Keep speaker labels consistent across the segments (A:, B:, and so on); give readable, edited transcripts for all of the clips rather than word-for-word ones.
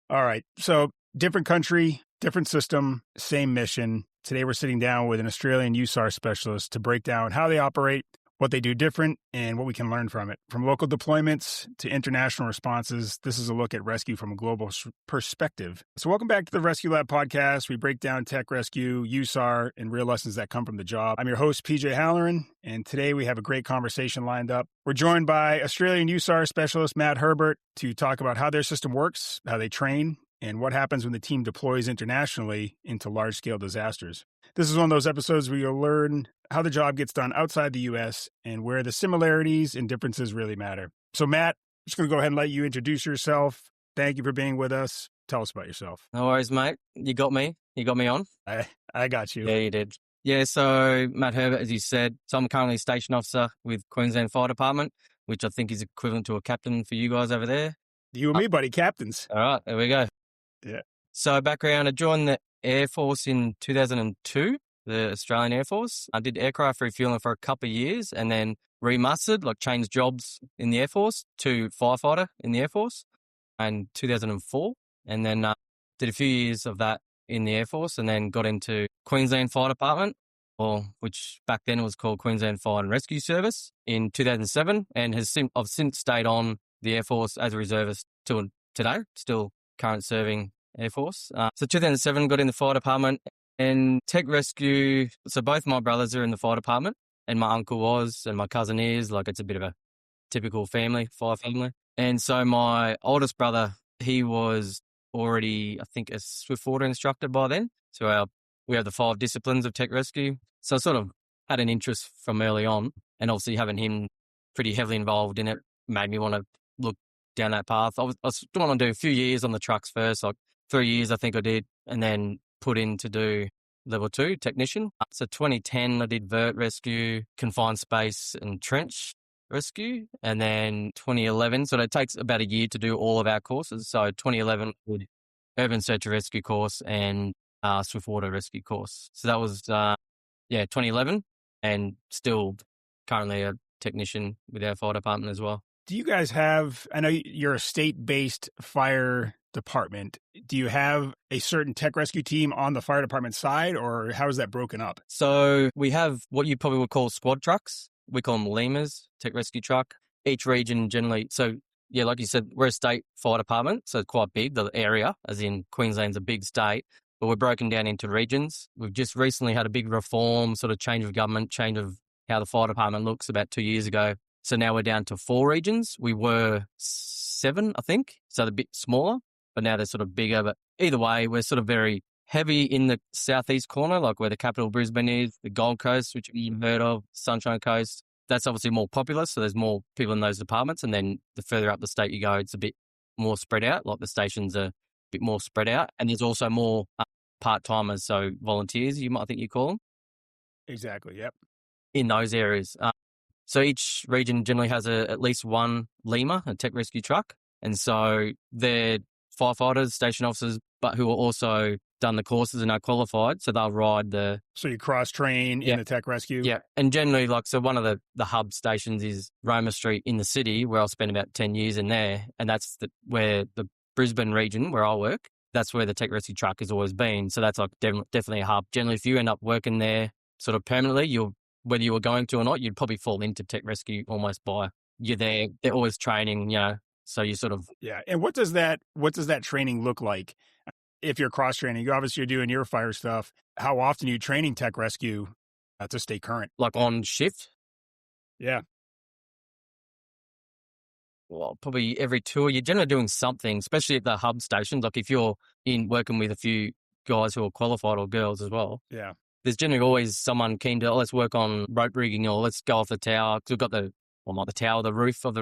A: All right. So different country, different system, same mission. Today we're sitting down with an Australian USAR specialist to break down how they operate, what they do different, and what we can learn from it. From local deployments to international responses, this is a look at rescue from a global perspective. So welcome back to the Rescue Lab podcast. We break down tech rescue, USAR, and real lessons that come from the job. I'm your host, PJ Halloran, and today we have a great conversation lined up. We're joined by Australian USAR specialist Matt Herbert to talk about how their system works, how they train, and what happens when the team deploys internationally into large-scale disasters. This is one of those episodes where you'll learn how the job gets done outside the U.S. and where the similarities and differences really matter. So, Matt, I'm just going to go ahead and let you introduce yourself. Thank you for being with us. Tell us about yourself.
B: No worries, mate. You got me. You got me on.
A: I got you.
B: Yeah, you did. Yeah, so Matt Herbert, as you said. So I'm currently a station officer with Queensland Fire Department, which I think is equivalent to a captain for you guys over there.
A: You and me, buddy, captains.
B: All right, there we go.
A: Yeah.
B: So background, I joined the Air Force in 2002, the Australian Air Force. I did aircraft refueling for a couple of years and then remastered, changed jobs in the Air Force to firefighter in the Air Force in 2004. And then did a few years of that in the Air Force and then got into Queensland Fire Department, which back then was called Queensland Fire and Rescue Service in 2007 and I've since stayed on the Air Force as a reservist till today, still current serving Air Force. So 2007 got in the fire department and tech rescue. So both my brothers are in the fire department and my uncle was and my cousin is. It's a bit of a typical fire family. And so my oldest brother, he was already, I think, a swiftwater instructor by then. So we have the 5 disciplines of tech rescue. So I sort of had an interest from early on, and obviously having him pretty heavily involved in it made me want to look down that path. I was going to do a few years on the trucks first, 3 years I think I did, and then put in to do level 2 technician. So 2010 I did vert rescue, confined space and trench rescue, and then 2011, so it takes about a year to do all of our courses. So 2011 with urban search and rescue course and swiftwater rescue course. So that was 2011, and still currently a technician with our fire department as well.
A: Do you guys have, I know you're a state-based fire department. Do you have a certain tech rescue team on the fire department side, or how is that broken up?
B: So we have what you probably would call squad trucks. We call them lemurs, tech rescue truck. Each region generally, so yeah, like you said, we're a state fire department, so it's quite big, the area, as in Queensland's a big state, but we're broken down into regions. We've just recently had a big reform, sort of change of government, change of how the fire department looks about 2 years ago. So now we're down to 4 regions. We were 7, I think, so they're a bit smaller, but now they're sort of bigger. But either way, we're sort of very heavy in the southeast corner, like where the capital Brisbane is, the Gold Coast, which you've heard of, Sunshine Coast. That's obviously more populous, so there's more people in those departments. And then the further up the state you go, it's a bit more spread out, like the stations are a bit more spread out. And there's also more part-timers, so volunteers, I think you call them.
A: Exactly, yep.
B: In those areas. So each region generally has at least one lemur, a tech rescue truck. And so they're firefighters, station officers, but who are also done the courses and are qualified. So they'll ride the...
A: So you cross-train in the tech rescue?
B: Yeah. And generally, so one of the hub stations is Roma Street in the city, where I'll spend about 10 years in there. And that's where the Brisbane region, where I work, that's where the tech rescue truck has always been. So that's definitely a hub. Generally, if you end up working there sort of permanently, whether you were going to or not, you'd probably fall into tech rescue almost by you're there. They're always training, so you sort of...
A: Yeah. And what does that training look like? If you're cross-training, you're doing your fire stuff. How often are you training tech rescue to stay current?
B: Like on shift?
A: Yeah.
B: Well, probably every tour. You're generally doing something, especially at the hub stations. Like if you're working with a few guys who are qualified or girls as well.
A: Yeah.
B: There's generally always someone keen to, let's work on rope rigging or let's go off the tower. Because we've got the roof of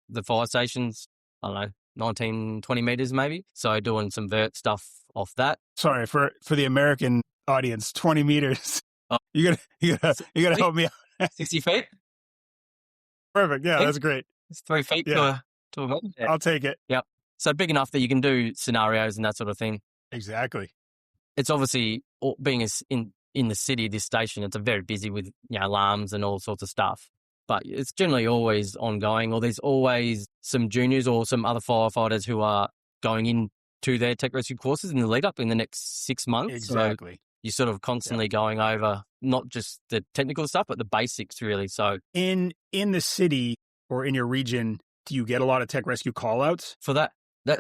B: the fire stations, I don't know, 19, 20 meters maybe. So doing some vert stuff off that.
A: Sorry, for the American audience, 20 meters. Oh. You gotta help me out.
B: 60 feet?
A: Perfect. Yeah, that's great.
B: It's 3 feet to a boat. Yeah.
A: I'll take it.
B: Yep. So big enough that you can do scenarios and that sort of thing.
A: Exactly.
B: It's obviously, being in the city, this station, it's a very busy with alarms and all sorts of stuff. But it's generally always ongoing, or there's always some juniors or some other firefighters who are going in to their tech rescue courses in the lead up in the next 6 months.
A: Exactly.
B: So you're sort of constantly going over not just the technical stuff, but the basics really. So
A: in the city or in your region, do you get a lot of tech rescue call outs?
B: for that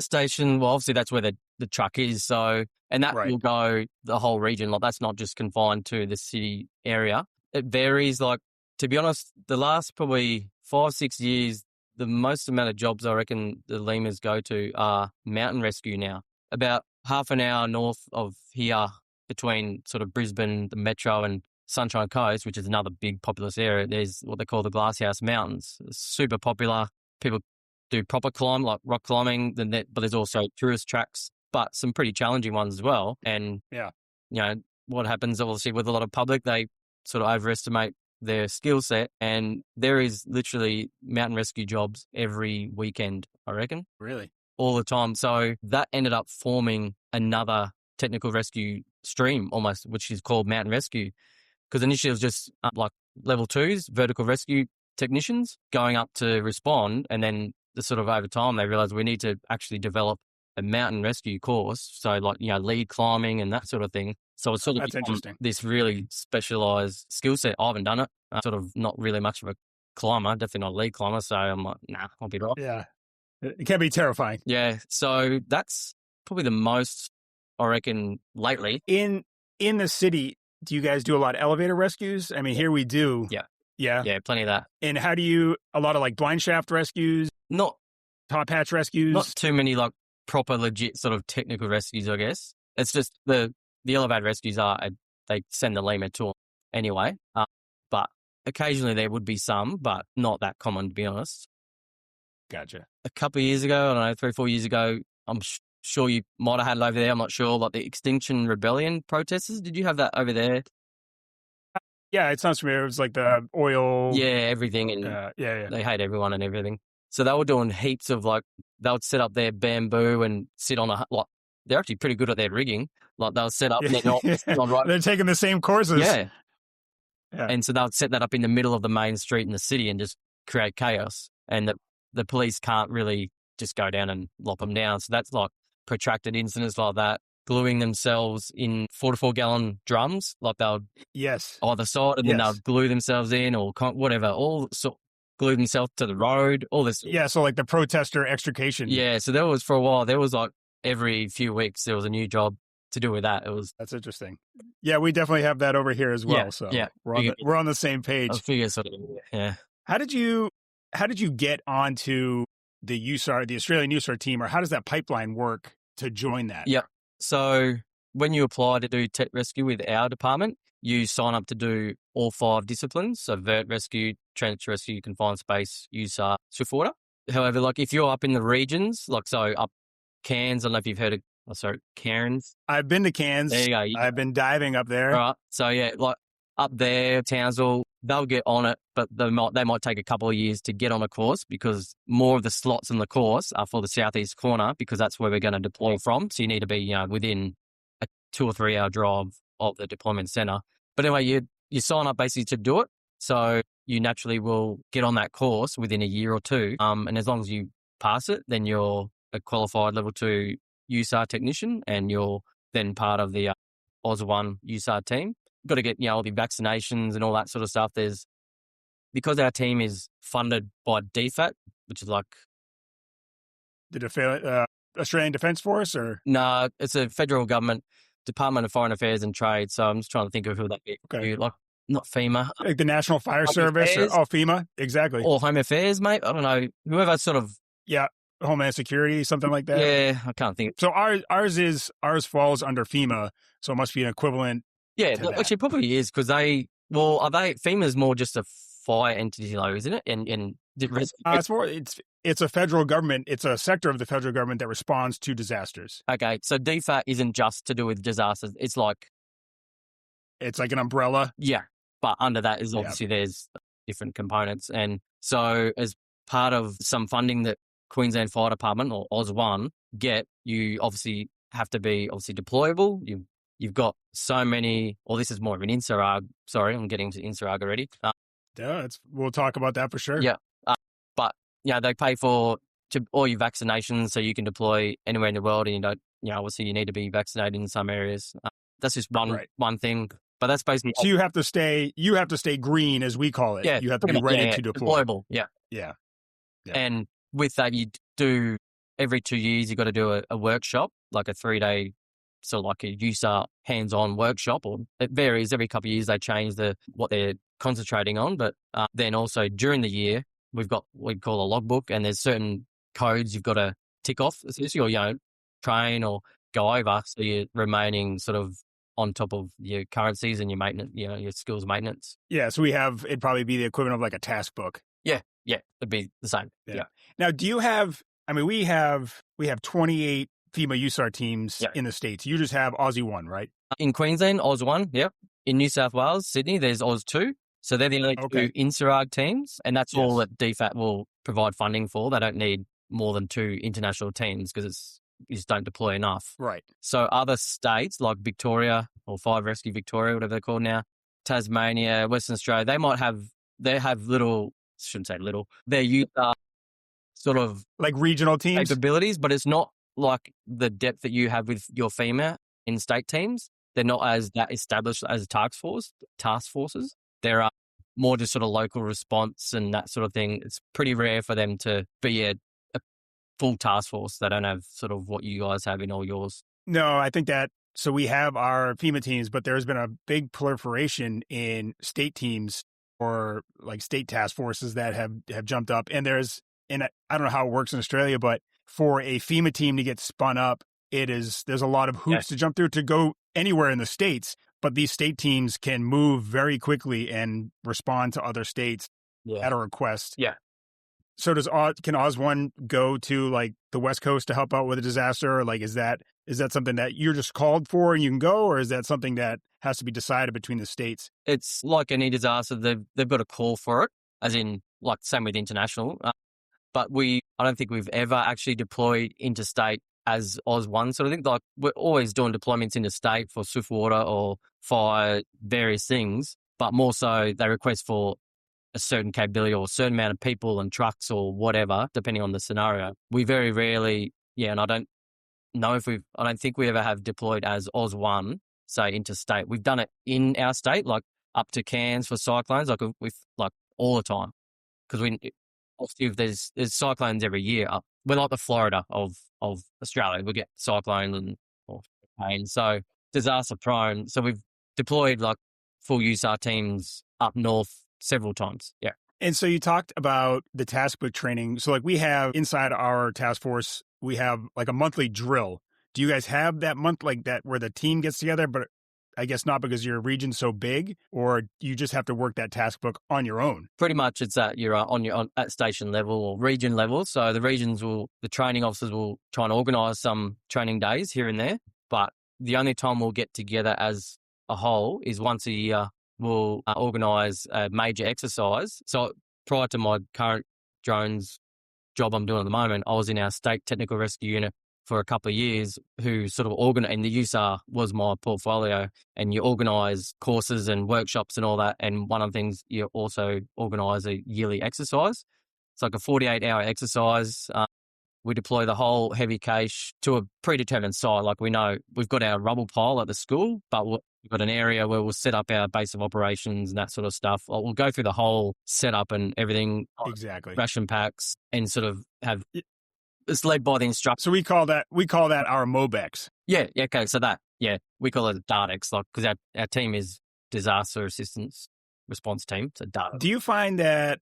B: station, well, obviously that's where the truck is. So, and that will go the whole region. Like that's not just confined to the city area. It varies. Like, to be honest, the last probably 5-6 years, the most amount of jobs I reckon the lemurs go to are mountain rescue now. About half an hour north of here between sort of Brisbane, the metro and Sunshine Coast, which is another big populous area, there's what they call the Glasshouse Mountains. It's super popular. People do proper climb, like rock climbing, but there's also tourist tracks, but some pretty challenging ones as well. And, what happens obviously with a lot of public, they sort of overestimate their skill set, and there is literally mountain rescue jobs every weekend, I reckon.
A: Really?
B: All the time. So that ended up forming another technical rescue stream almost, which is called mountain rescue. Because initially it was just like level 2s, vertical rescue technicians going up to respond. And then sort of over time, they realized we need to actually develop a mountain rescue course. So like, lead climbing and that sort of thing. So it's sort of
A: That's interesting.
B: This really specialized skill set. I haven't done it. I'm sort of not really much of a climber, definitely not a lead climber. So I'm like, nah, I'll be right.
A: Yeah. It can be terrifying.
B: Yeah. So that's probably the most, I reckon, lately.
A: In the city, do you guys do a lot of elevator rescues? I mean, here we do.
B: Yeah.
A: Yeah.
B: Yeah, plenty of that.
A: And how do you, a lot of like blind shaft rescues?
B: Not
A: top hatch rescues?
B: Not too many like proper legit sort of technical rescues, I guess. It's just the elevated rescues they send the lemur to them anyway. But occasionally there would be some, but not that common, to be honest.
A: Gotcha.
B: A couple of years ago, I don't know, 3 or 4 years ago, I'm sure you might have had it over there. I'm not sure. Like the Extinction Rebellion protesters. Did you have that over there?
A: Yeah, it sounds familiar. It was like the oil.
B: Yeah, everything. And they hate everyone and everything. So they were doing heaps of they would set up their bamboo and sit on they're actually pretty good at their rigging. Like they'll set up and they're not right.
A: They're taking the same courses.
B: Yeah. And so they'll set that up in the middle of the main street in the city and just create chaos. And the police can't really just go down and lock them down. So that's like protracted incidents like that, gluing themselves in 4-4-gallon drums. Like they'll either side and then they'll glue themselves in or whatever, glue themselves to the road, all this.
A: Yeah, so like the protester extrication.
B: Yeah, so there was for a while, there was like every few weeks there was a new job to do with that.
A: That's interesting. Yeah, we definitely have that over here as well.
B: Yeah,
A: so
B: yeah,
A: we're on the same page.
B: I figure sort of, yeah.
A: How did you get onto the USAR, the Australian USAR team, or how does that pipeline work to join that?
B: Yeah. So when you apply to do tech rescue with our department, you sign up to do all 5 disciplines. So vert rescue, trench rescue, confined space, USAR, swiftwater. However, like if you're up in the regions, like so up Cairns, I don't know if you've heard of, Cairns.
A: I've been to Cairns.
B: There you go.
A: I've been diving up there.
B: Right. So yeah, like up there, Townsville, they'll get on it, but they might take a couple of years to get on a course because more of the slots in the course are for the southeast corner because that's where we're going to deploy from. So you need to be, within a 2 or 3 hour drive of the deployment center. But anyway, you sign up basically to do it. So you naturally will get on that course within a year or 2. And as long as you pass it, then you're a qualified level 2 USAR technician and you're then part of the AUS1 USAR team. Got to get, all the vaccinations and all that sort of stuff. Because our team is funded by DFAT, which is like
A: the Australian Defence Force, or
B: no, it's a federal government Department of Foreign Affairs and Trade. So I'm just trying to think of who that is.
A: Okay.
B: Like not FEMA,
A: like the National Fire Service, or FEMA, exactly,
B: or Home Affairs, mate. I don't know, whoever sort of
A: Homeland Security, something like that.
B: Yeah, I can't think.
A: So ours falls under FEMA, so it must be an equivalent.
B: Yeah, actually, probably is because FEMA's more just a fire entity, though, isn't it? And
A: it's a federal government. It's a sector of the federal government that responds to disasters.
B: Okay, so DFAT isn't just to do with disasters. It's like
A: an umbrella.
B: Yeah, but under that is obviously there's different components, and so as part of some funding that Queensland Fire Department or AUS1 get, you obviously have to be deployable. You've got so many, this is more of an INSARAG. Sorry, I'm getting to INSARAG already.
A: We'll talk about that for sure.
B: Yeah. But, they pay for all your vaccinations so you can deploy anywhere in the world and you don't obviously you need to be vaccinated in some areas. That's just
A: Right.
B: one thing, but that's basically.
A: So you have to stay green, as we call it.
B: Yeah,
A: You have to be ready to deploy.
B: Deployable. Yeah.
A: Yeah.
B: And with that, you do every 2 years, you've got to do a workshop, like a 3-day, sort of like a USAR hands-on workshop, or it varies every couple of years. They change what they're concentrating on, but then also during the year, we've got what we call a logbook, and there's certain codes you've got to tick off, essentially, or train or go over, so you're remaining sort of on top of your currencies and your maintenance, your skills maintenance.
A: Yeah, so it'd probably be the equivalent of like a task book.
B: Yeah, it'd be the same. Yeah.
A: Now, do you have? I mean, we have 28 FEMA USAR teams in the States. You just have Aussie 1, right?
B: In Queensland, Oz 1. Yep. In New South Wales, Sydney, there's Oz 2. So they're the only two USAR teams, and that's all that DFAT will provide funding for. They don't need more than 2 international teams because you just don't deploy enough.
A: Right.
B: So other states like Victoria or Fire Rescue Victoria, whatever they're called now, Tasmania, Western Australia, they have little, shouldn't say little, they're USAR sort of
A: like regional teams
B: capabilities, but it's not like the depth that you have with your FEMA in state teams. They're not as that established as task forces. They're more just sort of local response and that sort of thing. It's pretty rare for them to be a full task force. They don't have sort of what you guys have in all yours.
A: No, I think that, so we have our FEMA teams, but there's been a big proliferation in state teams or like state task forces that have jumped up. And I don't know how it works in Australia, but for a FEMA team to get spun up, there's a lot of hoops to jump through to go anywhere in the States. But these state teams can move very quickly and respond to other states at a request.
B: Yeah.
A: So can Oz 1 go to like the West Coast to help out with a disaster? Or like, is that something that you're just called for and you can go, or is that something that has to be decided between the states?
B: It's like any disaster. They've got a call for it, as in like same with international. But I don't think we've ever actually deployed interstate as Oz 1 sort of thing. Like we're always doing deployments interstate for swift water or fire, various things, but more so they request for a certain capability or a certain amount of people and trucks or whatever, depending on the scenario. We very rarely, and I don't think we ever have deployed as Oz 1, say interstate. We've done it in our state, like up to Cairns for cyclones, like all the time. Because if there's cyclones every year, we're like the Florida of Australia. We get cyclones or rain, so disaster prone. So we've deployed like full USAR teams up north several times. Yeah.
A: And so you talked about the task book training. So like we have inside our task force, we have like a monthly drill. Do you guys have that month like that where the team gets together, but I guess not because your region's so big, or you just have to work that task book on your own?
B: Pretty much it's that you're at station level or region level. So the training officers will try and organise some training days here and there. But the only time we'll get together as a whole is once a year. We'll organise a major exercise. So prior to my current drones job I'm doing at the moment, I was in our state technical rescue unit for a couple of years who sort of organise, and the USAR was my portfolio, and you organise courses and workshops and all that. And one of the things, you also organise a yearly exercise. It's like a 48-hour exercise. We deploy the whole heavy cache to a predetermined site. Like we know we've got our rubble pile at the school, but we've got an area where we'll set up our base of operations and that sort of stuff. We'll go through the whole setup and everything.
A: Exactly.
B: Ration packs and sort of have it's led by the instructor.
A: So we call that our MOBEX.
B: Yeah. Okay. So we call it a DARTEX, like because our team is disaster assistance response team. So DARTEX.
A: Do you find that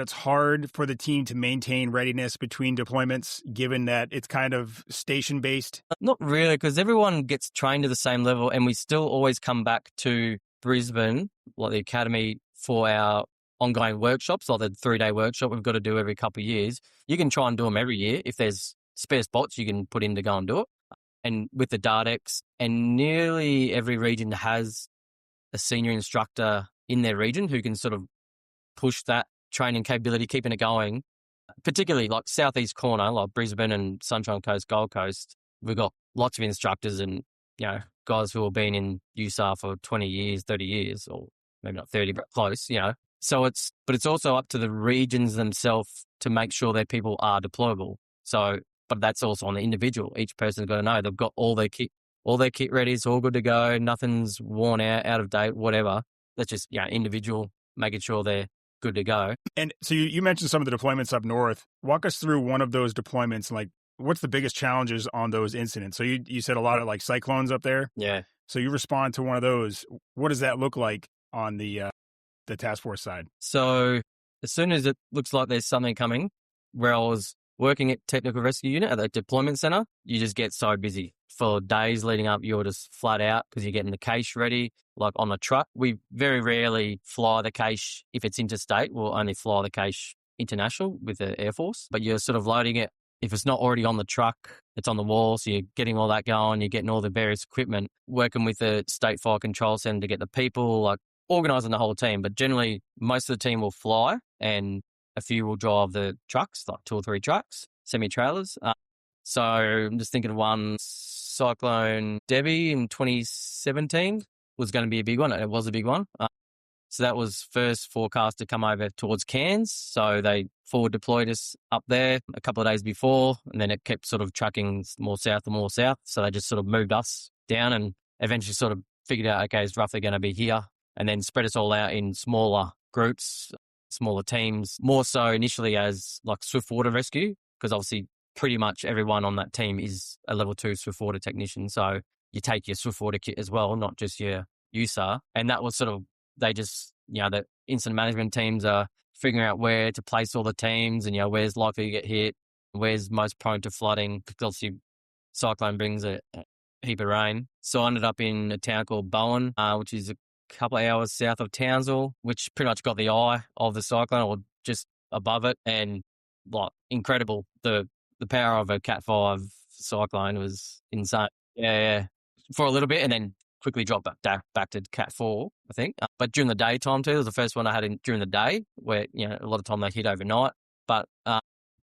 A: it's hard for the team to maintain readiness between deployments, given that it's kind of station-based?
B: Not really, because everyone gets trained to the same level, and we still always come back to Brisbane, like the academy, for our ongoing workshops, like the 3-day workshop we've got to do every couple of years. You can try and do them every year. If there's spare spots, you can put in to go and do it. And with the DARTEX, and nearly every region has a senior instructor in their region who can sort of push that training capability, keeping it going, particularly like southeast corner, like Brisbane and Sunshine Coast, Gold Coast. We've got lots of instructors and, guys who have been in USAR for 20 years, 30 years, or maybe not 30, but close, So it's also up to the regions themselves to make sure their people are deployable. So but that's also on the individual. Each person's got to know they've got all their kit ready. It's all good to go. Nothing's worn out of date, whatever. That's just, individual, making sure they're good to go.
A: And so you mentioned some of the deployments up north. Walk us through one of those deployments. Like, what's the biggest challenges on those incidents? So you said a lot of like cyclones up there.
B: Yeah.
A: So you respond to one of those. What does that look like on the task force side?
B: So as soon as it looks like there's something coming, where I was working at Technical Rescue Unit at the deployment center, you just get so busy. For days leading up, you're just flat out because you're getting the cache ready. Like on the truck, we very rarely fly the cache if it's interstate. We'll only fly the cache international with the Air Force. But you're sort of loading it. If it's not already on the truck, it's on the wall. So you're getting all that going. You're getting all the various equipment, working with the State Fire Control Center to get the people, like organising the whole team. But generally, most of the team will fly and a few will drive the trucks, like 2 or 3 trucks, semi-trailers. So I'm just thinking of one, Cyclone Debbie in 2017 was going to be a big one. It was a big one. So that was first forecast to come over towards Cairns. So they forward deployed us up there a couple of days before, and then it kept sort of trucking more south and more south. So they just sort of moved us down and eventually sort of figured out, okay, it's roughly going to be here, and then spread us all out in smaller groups, smaller teams, more so initially as like swiftwater rescue, because obviously pretty much everyone on that team is a level 2 swiftwater technician. So you take your swiftwater kit as well, not just your USAR. And that was sort of, they just, the incident management teams are figuring out where to place all the teams and, where's likely to get hit, where's most prone to flooding, because obviously cyclone brings a heap of rain. So I ended up in a town called Bowen, which is a couple of hours south of Townsville, which pretty much got the eye of the cyclone or just above it. And like incredible. The power of a Cat 5 cyclone was insane. Yeah. For a little bit and then quickly dropped back to Cat 4, I think. But during the daytime too, it was the first one I had during the day where, a lot of time they hit overnight. But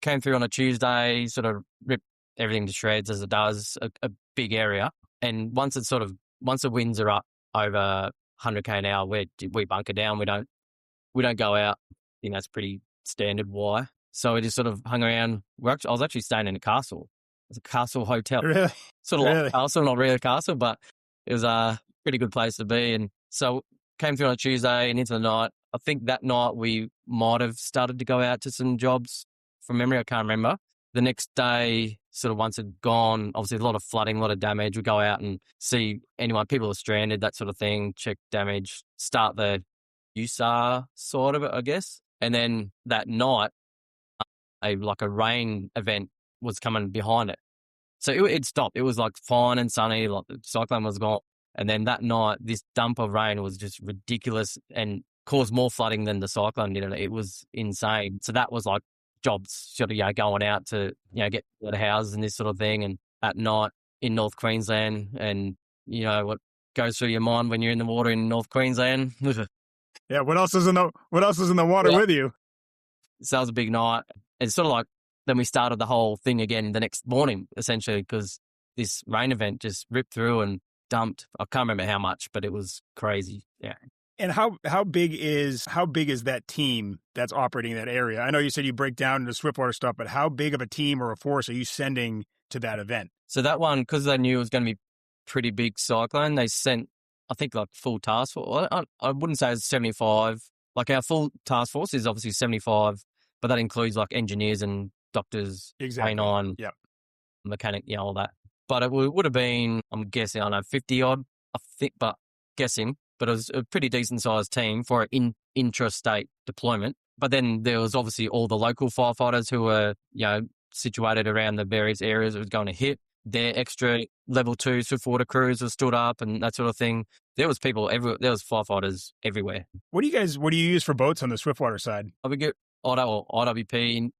B: came through on a Tuesday, sort of ripped everything to shreds as it does, a big area. And once the winds are up over 100k an hour, we bunker down. We don't go out. I think that's pretty standard. Why? So we just sort of hung around. I was actually staying in a castle. It was a castle hotel.
A: Really?
B: Sort of like a castle, not really a castle, but it was a pretty good place to be. And so came through on a Tuesday and into the night. I think that night we might have started to go out to some jobs. From memory, I can't remember. The next day, sort of once it had gone, obviously a lot of flooding, a lot of damage. We go out and see people are stranded, that sort of thing, check damage, start the USAR sort of it, I guess. And then that night, a rain event was coming behind it. So it stopped. It was like fine and sunny, like the cyclone was gone. And then that night, this dump of rain was just ridiculous and caused more flooding than the cyclone did. It was insane. So that was like jobs sort of, going out to, get the houses and this sort of thing. And at night in North Queensland and, what goes through your mind when you're in the water in North Queensland.
A: Yeah. What else is in the water with you?
B: So that was a big night. It's sort of like, then we started the whole thing again the next morning, essentially, because this rain event just ripped through and dumped. I can't remember how much, but it was crazy. Yeah.
A: And how big is that team that's operating in that area? I know you said you break down into swiftwater stuff, but how big of a team or a force are you sending to that event?
B: So that one, because they knew it was going to be pretty big cyclone, they sent, I think, like full task force. I wouldn't say it's 75. Like our full task force is obviously 75, but that includes like engineers and doctors, canine, mechanic, all that. But it would have been, I'm guessing, 50 odd, I think, but guessing. But it was a pretty decent sized team for an intrastate deployment. But then there was obviously all the local firefighters who were, situated around the various areas it was going to hit. Their extra level 2 swiftwater crews were stood up and that sort of thing. There was people there was firefighters everywhere.
A: What do you use for boats on the swiftwater side?
B: We get Auto or IWP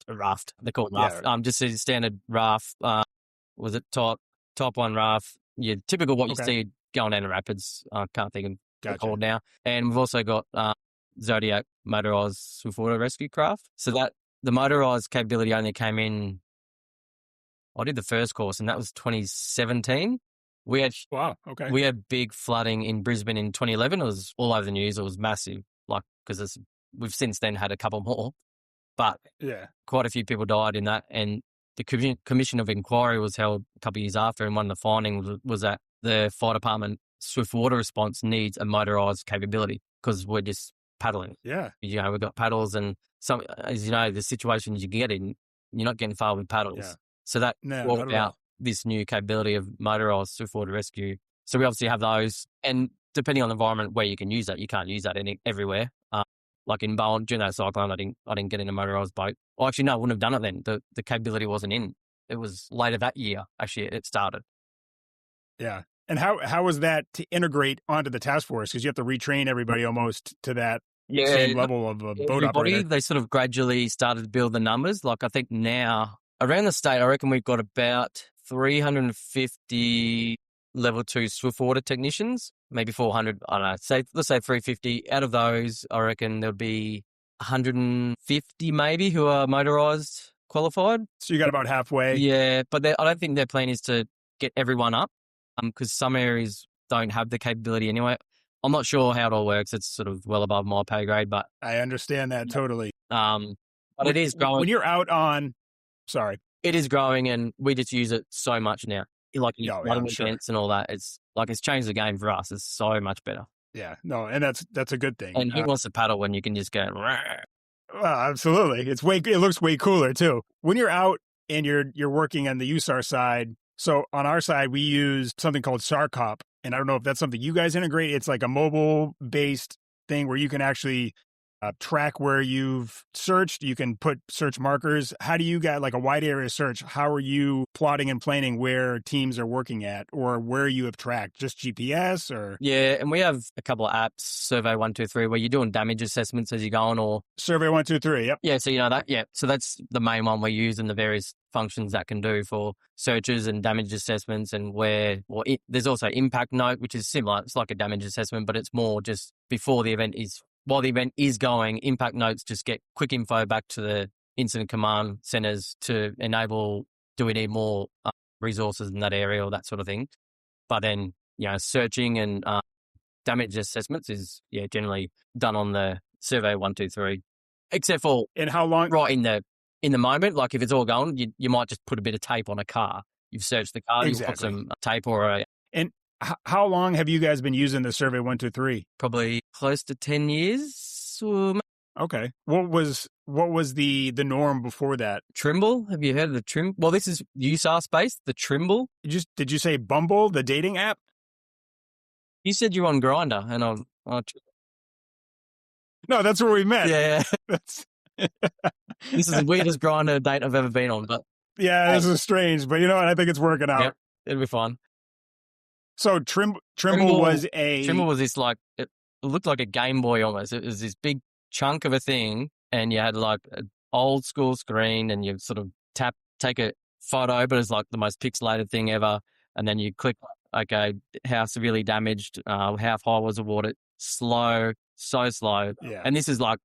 B: raft. They're called raft. Just a standard raft. Was it type 1 raft? Yeah, typical what you see going down the rapids. I can't think of what called now. And we've also got Zodiac motorised swiftwater rescue craft. So that the motorised capability only came in. I did the first course, and that was 2017. We had big flooding in Brisbane in 2011. It was all over the news. It was massive, because we've since then had a couple more, but quite a few people died in that. And the commission of inquiry was held a couple of years after, and one of the findings was that the fire department swift water response needs a motorised capability because we're just paddling.
A: Yeah.
B: We've got paddles, and some, as you know, the situations you get in, you're not getting far with paddles.
A: Yeah.
B: So that brought
A: not at
B: about
A: all.
B: this new capability of motorised swift water rescue. So we obviously have those, and depending on the environment where you can use that, you can't use that everywhere. Like in Bowen, during that cyclone, I didn't get in a motorised boat. Well, actually, no, I wouldn't have done it then. The capability wasn't in. It was later that year, actually, it started.
A: Yeah. And how was that to integrate onto the task force? Because you have to retrain everybody almost to that same level of a boat operator.
B: They sort of gradually started to build the numbers. Like I think now, around the state, I reckon we've got about 350 level 2 swift water technicians, maybe 400, I don't know, let's say 350. Out of those, I reckon there'll be 150 maybe who are motorised qualified.
A: So you got about halfway.
B: Yeah, but I don't think their plan is to get everyone up because some areas don't have the capability anyway. I'm not sure how it all works. It's sort of well above my pay grade, but
A: I understand that totally.
B: But it is growing.
A: When you're out on,
B: it is growing, and we just use it so much now. Like flooding events and all that. It's changed the game for us. It's so much better.
A: Yeah, no, and that's a good thing.
B: And who wants to paddle when you can just go?
A: Well, absolutely. It looks way cooler too. When you're out and you're working on the USAR side. So on our side, we use something called SARCOP, and I don't know if that's something you guys integrate. It's like a mobile-based thing where you can actually track where you've searched. You can put search markers. How do you get like a wide area search? How are you plotting and planning where teams are working at or where you have tracked? Just GPS or?
B: Yeah, and we have a couple of apps, Survey 123, where you're doing damage assessments as you go on, or
A: Survey 123. Yep.
B: Yeah, so you know that. Yeah, so that's the main one we use, and the various functions that can do for searches and damage assessments, and there's also impact note, which is similar. It's like a damage assessment, but it's more just before the event is. While the event is going, impact notes just get quick info back to the incident command centers to enable, do we need more resources in that area or that sort of thing. But then, searching and damage assessments is, generally done on the Survey 123, except for
A: and how long
B: right in the moment. Like if it's all going, you might just put a bit of tape on a car. You've searched the car,
A: exactly.
B: You put some tape or
A: and how long have you guys been using the Survey 123?
B: Probably close to 10 years.
A: Okay. What was the norm before that?
B: Trimble? Have you heard of the Trimble? Well, this is USAR space, the Trimble.
A: Did you say Bumble, the dating app?
B: You said you're on Grindr, and
A: no, that's where we met.
B: Yeah. This is the weirdest Grindr date I've ever been on, but
A: yeah, this is strange, but you know what? I think it's working out.
B: Yep, it'll be fun.
A: So Trimble was
B: this it looked like a Game Boy almost. It was this big chunk of a thing, and you had like an old school screen, and you sort of take a photo, but it's like the most pixelated thing ever. And then you click, okay, how severely damaged, how high was the water? Slow, so slow.
A: Yeah.
B: And this is like,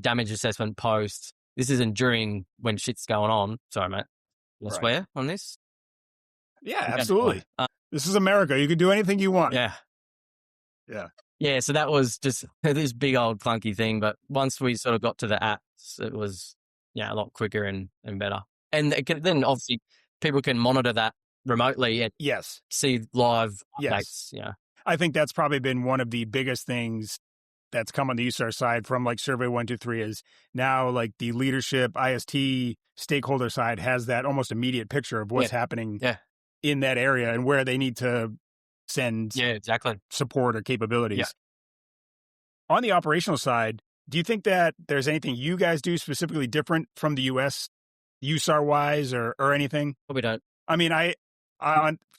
B: damage assessment post. This isn't during when shit's going on. Sorry, mate. I swear on this?
A: Yeah, absolutely. This is America. You can do anything you want.
B: Yeah.
A: Yeah.
B: Yeah, so that was just this big old clunky thing. But once we sort of got to the apps, it was, a lot quicker and better. And then obviously people can monitor that remotely and see live updates. Yeah.
A: I think that's probably been one of the biggest things that's come on the USAR side from like Survey 123 is now like the leadership, IST, stakeholder side has that almost immediate picture of what's happening in that area and where they need to send support or capabilities.
B: Yeah.
A: On the operational side, do you think that there's anything you guys do specifically different from the U.S. USAR-wise or anything?
B: We don't.
A: I mean, I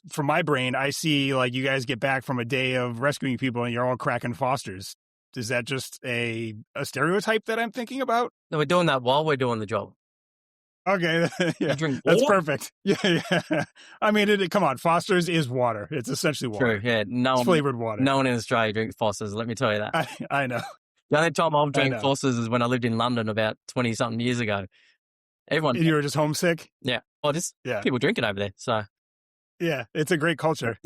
A: from my brain, I see like you guys get back from a day of rescuing people and you're all cracking Fosters. Is that just a stereotype that I'm thinking about?
B: No, we're doing that while we're doing the job.
A: Okay, that's perfect. Yeah. I mean, come on, Foster's is water. It's essentially water.
B: True, yeah.
A: It's flavored water.
B: No one in Australia drinks Foster's, let me tell you that.
A: I know.
B: The only time I've drank Foster's is when I lived in London about 20-something years ago.
A: And you were just homesick?
B: Yeah. People drink it over there, so.
A: Yeah, it's a great culture.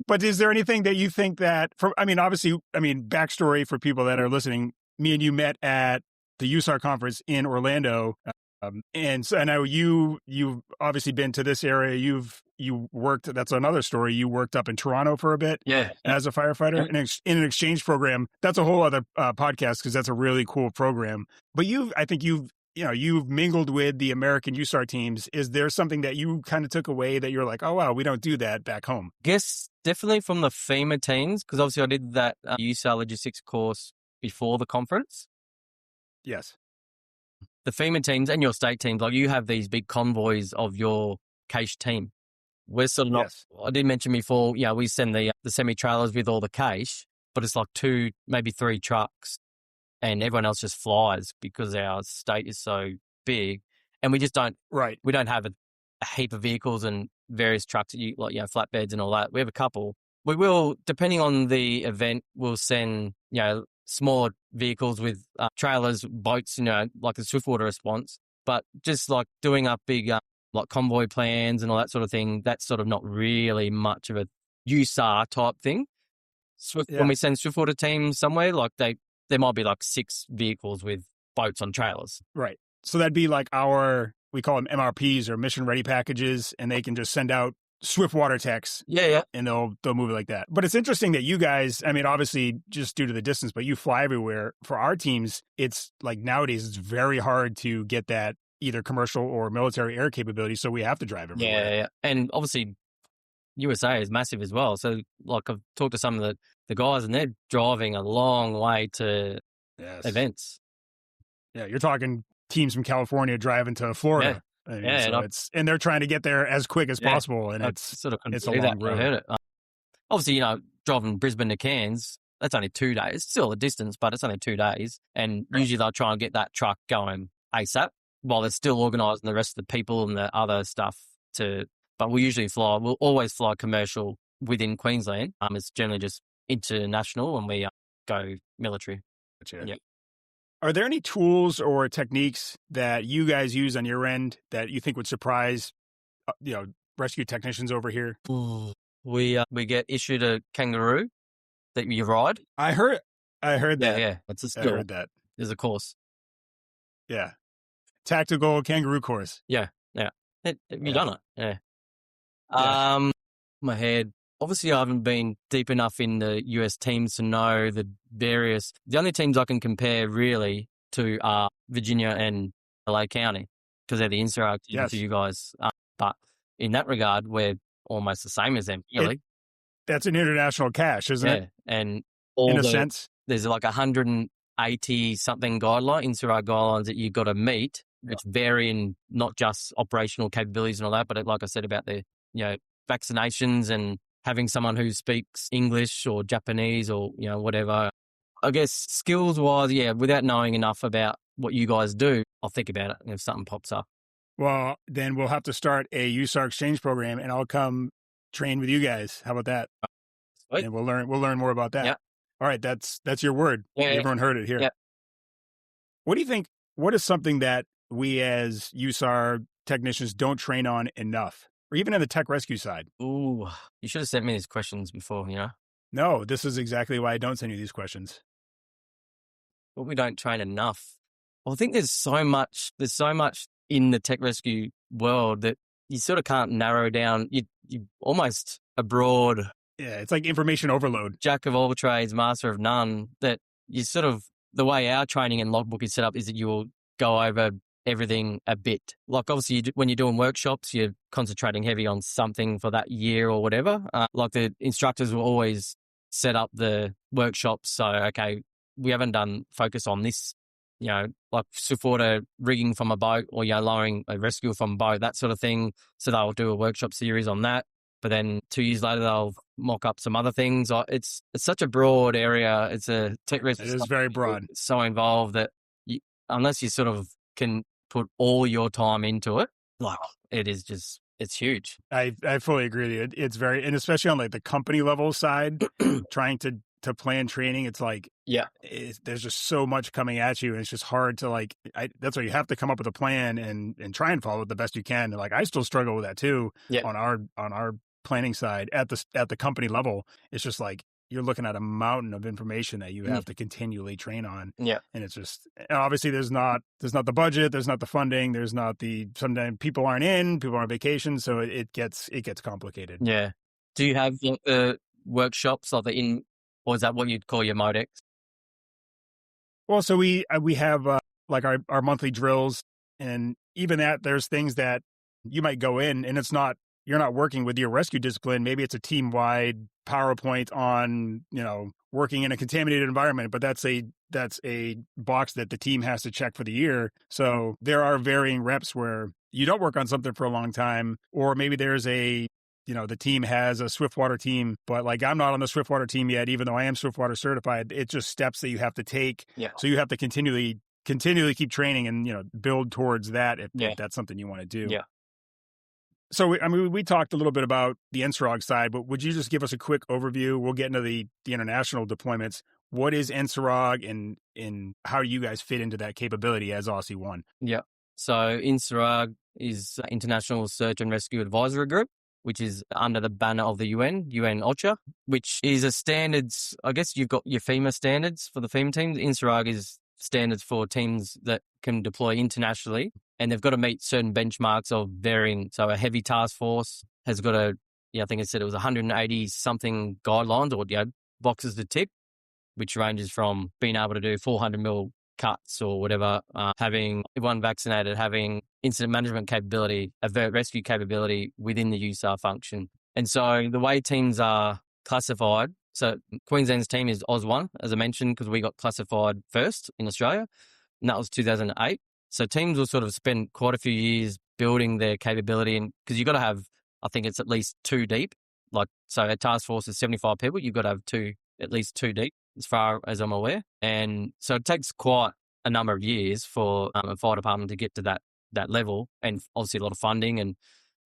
A: But is there anything that you think that, backstory for people that are listening, me and you met at the USAR conference in Orlando And so I know you've obviously been to this area. You worked. That's another story. You worked up in Toronto for a bit, as a firefighter in an exchange program. That's a whole other podcast because that's a really cool program. But I think you've mingled with the American USAR teams. Is there something that you kind of took away that you're like, oh wow, we don't do that back home?
B: Guess definitely from the FEMA teams, because obviously I did that USAR logistics course before the conference.
A: Yes.
B: The FEMA teams and your state teams, like you have these big convoys of your cache team. We're sort of not,
A: Yes.
B: I did mention before, we send the semi-trailers with all the cache, but it's like 2, maybe 3 trucks and everyone else just flies because our state is so big and we just don't, we don't have a heap of vehicles and various trucks, flatbeds and all that. We have a couple. We will, depending on the event, we'll send, smaller vehicles with trailers, boats, like the swiftwater response, but just like doing up big like convoy plans and all that sort of thing, that's sort of not really much of a USAR type thing. When we send swiftwater teams somewhere, like there might be like 6 vehicles with boats on trailers.
A: Right. So that'd be like we call them MRPs or mission ready packages, and they can just send out swiftwater techs.
B: Yeah.
A: And they'll move it like that. But it's interesting that you guys, I mean, obviously just due to the distance, but you fly everywhere. For our teams, it's like nowadays it's very hard to get that either commercial or military air capability. So we have to drive everywhere.
B: Yeah. And obviously USA is massive as well. So like I've talked to some of the guys and they're driving a long way to events.
A: Yeah. You're talking teams from California driving to Florida. And they're trying to get there as quick as possible, and it's a long road.
B: I heard it. Obviously, driving Brisbane to Cairns, that's only 2 days. It's still a distance, but it's only 2 days. And usually they'll try and get that truck going ASAP while they're still organising the rest of the people and the other stuff but we'll always fly commercial within Queensland. It's generally just international and we go military.
A: Gotcha. Yeah. Are there any tools or techniques that you guys use on your end that you think would surprise, rescue technicians over here?
B: We get issued a kangaroo that you ride.
A: I heard that.
B: Yeah, it's a skill.
A: I heard that.
B: There's a course.
A: Yeah, tactical kangaroo course.
B: Yeah. Have you done it? Yeah. My head. Obviously, I haven't been deep enough in the US teams to know the only teams I can compare really to are Virginia and LA County because they're the insular to you guys. But in that regard, we're almost the same as them, really.
A: That's an international cache, isn't it?
B: And
A: in a sense.
B: There's like 180 something insular guidelines that you've got to meet, which vary in not just operational capabilities and all that, but like I said about the, vaccinations and having someone who speaks English or Japanese or, whatever. I guess skills-wise, without knowing enough about what you guys do, I'll think about it if something pops up.
A: Well, then we'll have to start a USAR exchange program and I'll come train with you guys. How about that?
B: Sweet.
A: And we'll learn more about that.
B: Yeah.
A: All right, that's your word.
B: Yeah,
A: everyone heard it here.
B: Yeah.
A: What do you think, what is something that we as USAR technicians don't train on enough? Or even on the tech rescue side?
B: Ooh, you should have sent me these questions before,
A: No, this is exactly why I don't send you these questions.
B: Well, we don't train enough. Well, I think there's so much in the tech rescue world that you sort of can't narrow down. You almost a broad.
A: Yeah, it's like information overload.
B: Jack of all trades, master of none. That you sort of, the way our training and logbook is set up is that you will go over everything a bit. Like obviously when you're doing workshops, you're concentrating heavy on something for that year or whatever. Like the instructors will always set up the workshops. So, okay, we haven't done focus on this, like swiftwater rigging from a boat or, lowering a rescue from a boat, that sort of thing. So they'll do a workshop series on that. But then 2 years later, they'll mock up some other things. It's such a broad area. It's a tech rescue.
A: It is very broad.
B: It's so involved that unless you sort of can put all your time into it, like it is just, it's huge.
A: I fully agree with you. It's very, and especially on like the company level side, trying to plan training, it's like, there's just so much coming at you. And it's just hard to that's why you have to come up with a plan and try and follow it the best you can. Like I still struggle with that too on our planning side at the company level. It's just like, you're looking at a mountain of information that you have to continually train on.
B: Yeah.
A: And it's just, obviously there's not the budget, there's not the funding, there's not sometimes people aren't on vacation. So it gets complicated.
B: Yeah. Do you have the workshops or or is that what you'd call your Modex?
A: Well, so we have like our monthly drills, and even that there's things that you might go in and you're not working with your rescue discipline. Maybe it's a team-wide PowerPoint on, working in a contaminated environment, but that's a box that the team has to check for the year. So there are varying reps where you don't work on something for a long time, or maybe there's the team has a Swiftwater team, but like I'm not on the Swiftwater team yet, even though I am Swiftwater certified. It's just steps that you have to take.
B: Yeah.
A: So you have to continually keep training and, build towards that if that's something you want to do.
B: Yeah.
A: So, we talked a little bit about the NSROG side, but would you just give us a quick overview? We'll get into the international deployments. What is NSROG and how do you guys fit into that capability as Aussie One?
B: Yeah. So NSROG is International Search and Rescue Advisory Group, which is under the banner of the UN OCHA, which is a standards. I guess you've got your FEMA standards for the FEMA teams. NSROG is standards for teams that can deploy internationally, and they've got to meet certain benchmarks of varying. So a heavy task force has got I think it said it was 180 something guidelines or boxes to tick, which ranges from being able to do 400 mil cuts or whatever, having everyone vaccinated, having incident management capability, avert rescue capability within the USAR function. And so the way teams are classified, so Queensland's team is AUS1, as I mentioned, because we got classified first in Australia, and that was 2008. So teams will sort of spend quite a few years building their capability, and because you've got to have, I think it's at least 2 deep. So a task force is 75 people, you've got to have at least 2 deep, as far as I'm aware. And so it takes quite a number of years for a fire department to get to that level, and obviously a lot of funding, and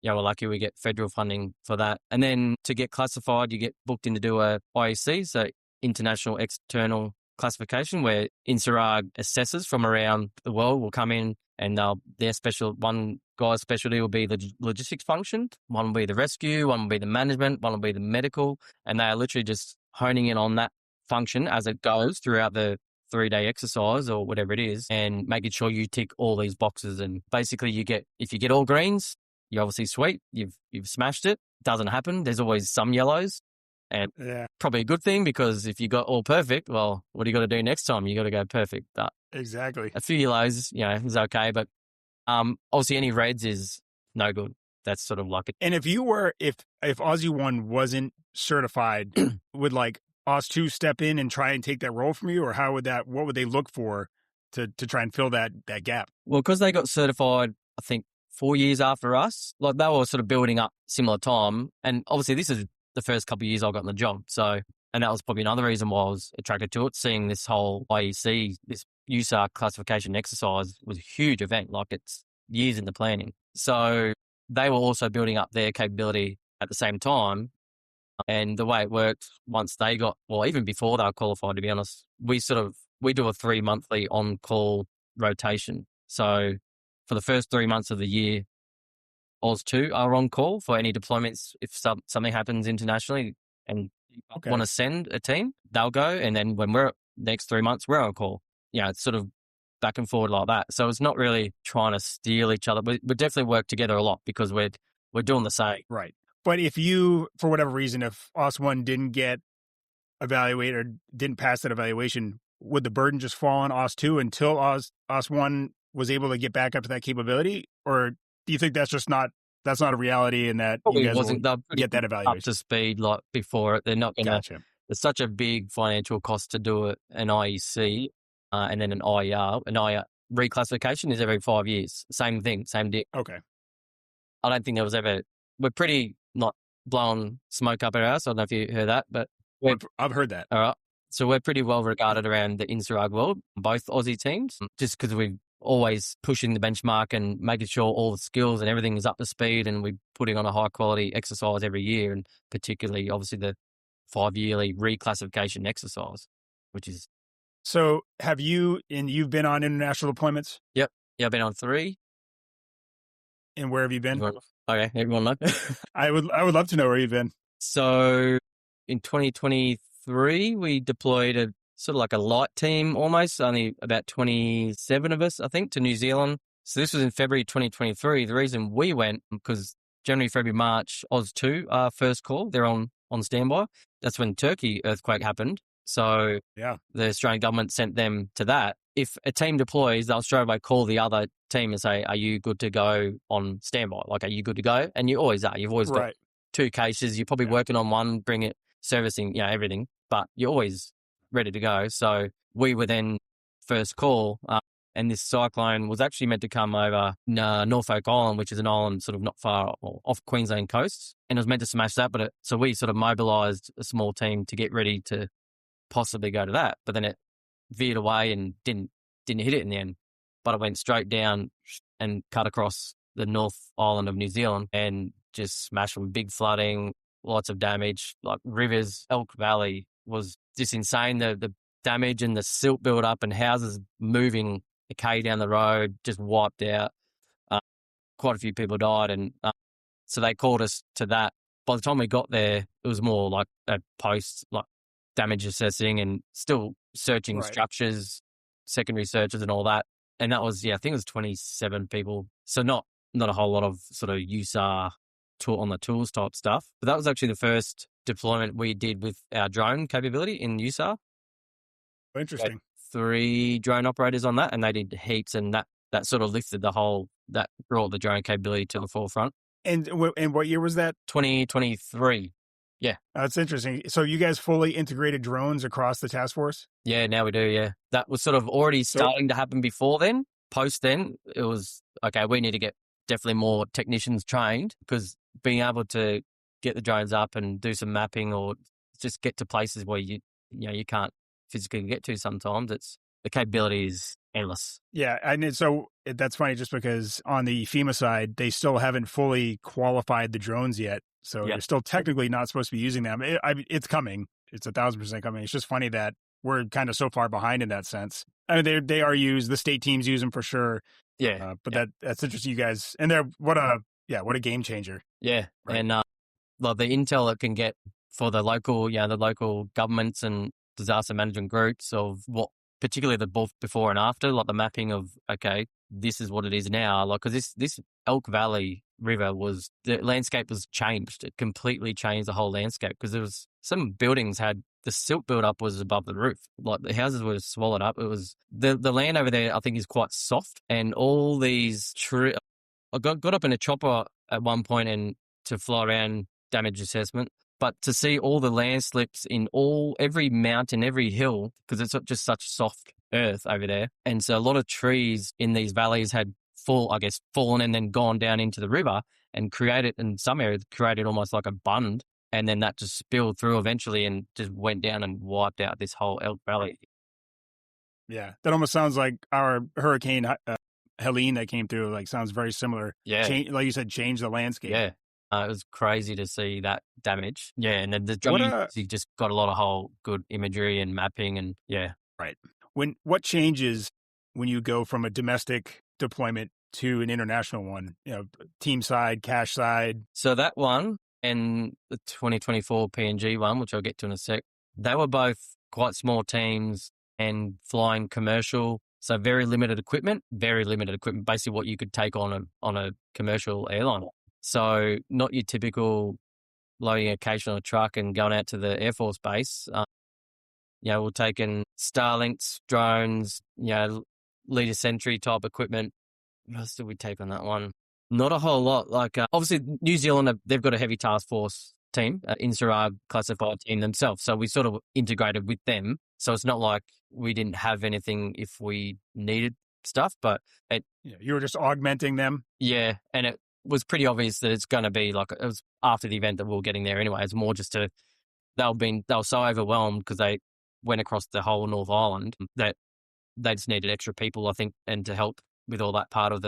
B: we're lucky we get federal funding for that. And then to get classified, you get booked in to do a IEC, so International External Classification, where NSROG assessors from around the world will come in, and one guy's specialty will be the logistics function, one will be the rescue, one will be the management, one will be the medical, and they are literally just honing in on that function as it goes throughout the 3-day exercise or whatever it is, and making sure you tick all these boxes. And basically if you get all greens, you're obviously sweet, you've smashed it. Doesn't happen. There's always some yellows, and probably a good thing, because if you got all perfect, well, what do you got to do next time? You got to go perfect. But
A: exactly.
B: A few yellows, is okay, but obviously any reds is no good. That's sort of like it.
A: And if Aussie One wasn't certified, would like AUS2 step in and try and take that role from you, or what would they look for to try and fill that gap?
B: Well, because they got certified, I think 4 years after us, like they were sort of building up similar time. And obviously this is the first couple of years I got in the job. So, and that was probably another reason why I was attracted to it. Seeing this whole IEC, this USAR classification exercise was a huge event. Like it's years in the planning. So they were also building up their capability at the same time. And the way it worked, once they even before they were qualified, to be honest, we do a 3 monthly on-call rotation. So for the first 3 months of the year, AUS2 are on call for any deployments. If something happens internationally and want to send a team, they'll go. And then when we're next 3 months, we're on call. It's sort of back and forward like that. So it's not really trying to steal each other. We definitely work together a lot because we're doing the same.
A: Right. But if you, for whatever reason, if AUS1 didn't get evaluated or didn't pass that evaluation, would the burden just fall on AUS2 until AUS1 was able to get back up to that capability? Or do you think that's not a reality, and that
B: Probably
A: you guys
B: wasn't
A: will get that evaluation
B: up to speed like before it? They're not going to.
A: Gotcha.
B: There's such a big financial cost to do an IEC and then an IER. An IER reclassification is every 5 years. Same thing, same deal.
A: Okay.
B: I don't think there was ever. We're pretty not blowing smoke up our ass. I don't know if you heard that, but
A: I've heard that.
B: All right. So we're pretty well regarded around the NSROG world, both Aussie teams, just because we're always pushing the benchmark and making sure all the skills and everything is up to speed, and we're putting on a high quality exercise every year, and particularly obviously the 5-yearly reclassification exercise, which is.
A: So you've been on international deployments?
B: Yep. Yeah, I've been on 3.
A: And where have you been?
B: Okay, everyone know.
A: I would love to know where you've been.
B: So in 2023, 2023, we deployed a sort of like a light team almost, only about 27 of us, I think, to New Zealand. So this was in February 2023. The reason we went, because January, February, March, Oz2, our first call, they're on standby. That's when Turkey earthquake happened. So
A: Yeah.
B: the Australian government sent them to that. If a team deploys, they'll straight away call the other team and say, are you good to go on standby? Like, are you good to go? And you always are. You've always got two cases. You're probably working on one, bring it, servicing, everything, but you're always ready to go. So we were then first call, and this cyclone was actually meant to come over Norfolk Island, which is an island sort of not far off Queensland coast, and it was meant to smash that. So we sort of mobilised a small team to get ready to possibly go to that, but then it veered away and didn't hit it in the end. But it went straight down and cut across the North Island of New Zealand and just smashed with big flooding, lots of damage, like rivers. Elk Valley was just insane. The damage and the silt build up and houses moving a K down the road just wiped out. Quite a few people died, and so they called us to that. By the time we got there, it was more like a post, like damage assessing and still searching structures, secondary searches and all that. And that was, I think it was 27 people. So not a whole lot of sort of USAR on the tools type stuff. But that was actually the first deployment we did with our drone capability in USAR.
A: Interesting.
B: 3 drone operators on that, and they did heaps, and that sort of lifted that brought the drone capability to the forefront.
A: And what year was that?
B: 2023. Yeah.
A: That's interesting. So you guys fully integrated drones across the task force?
B: Yeah, now we do, yeah. That was sort of already starting to happen before then. Post then, it was, okay, we need to get definitely more technicians trained, because being able to get the drones up and do some mapping or just get to places where you can't physically get to sometimes, the capability is endless.
A: Yeah, and so that's funny just because on the FEMA side, they still haven't fully qualified the drones yet. So you're still technically not supposed to be using them. It's coming. It's 1,000% coming. It's just funny that we're kind of so far behind in that sense. I mean, they are used. The state teams use them for sure.
B: Yeah.
A: But that's interesting, you guys. And what a game changer.
B: Yeah.
A: Right.
B: And like the intel it can get for the local governments and disaster management groups of what, particularly the both before and after, like the mapping of, okay, this is what it is now. Like, because this Elk Valley River the landscape was changed. It completely changed the whole landscape, because there was some buildings had the silt buildup was above the roof. Like the houses were swallowed up. It was the land over there, I think, is quite soft, and all these trees. I got up in a chopper at one point and to fly around damage assessment. But to see all the landslips in every mountain, every hill, because it's just such soft earth over there. And so a lot of trees in these valleys had fallen and then gone down into the river and in some areas, created almost like a bund. And then that just spilled through eventually and just went down and wiped out this whole Elk Valley.
A: Yeah, that almost sounds like our Hurricane Helene that came through, like sounds very similar.
B: Yeah.
A: Like you said, change the landscape.
B: Yeah. It was crazy to see that damage. Yeah, and then the drone, you just got a lot of whole good imagery and mapping, and yeah.
A: Right. What changes when you go from a domestic deployment to an international one? Team side, cash side.
B: So that one and the 2024 PNG one, which I'll get to in a sec, they were both quite small teams and flying commercial. So very limited equipment. Basically, what you could take on a commercial airline. So not your typical loading a case on a truck and going out to the Air Force base. We're taking Starlinks, drones, leader sentry type equipment. What else did we take on that one? Not a whole lot. Like obviously New Zealand, they've got a heavy task force team, USAR classified team themselves. So we sort of integrated with them. So it's not like we didn't have anything if we needed stuff, but
A: you were just augmenting them.
B: Yeah, and it was pretty obvious that it's going to be like, it was after the event that we were getting there anyway. It's more just they were so overwhelmed because they went across the whole North Island that they just needed extra people, I think, and to help with all that part of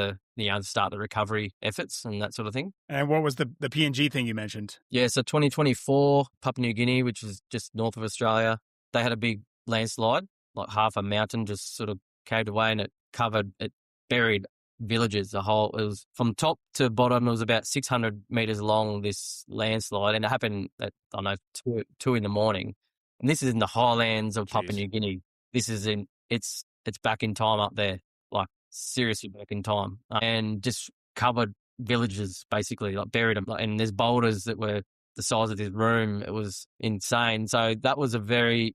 B: start the recovery efforts and that sort of thing.
A: And what was the PNG thing you mentioned?
B: Yeah, so 2024, Papua New Guinea, which is just north of Australia, they had a big landslide, like half a mountain just sort of caved away, and it buried villages. It was from top to bottom. It was about 600 meters long, this landslide, and it happened at 2 in the morning. And this is in the highlands of Papua
A: Jeez.
B: New Guinea. This is it's back in time up there, like seriously back in time, and just covered villages basically, like buried them. And there's boulders that were the size of this room. It was insane. So that was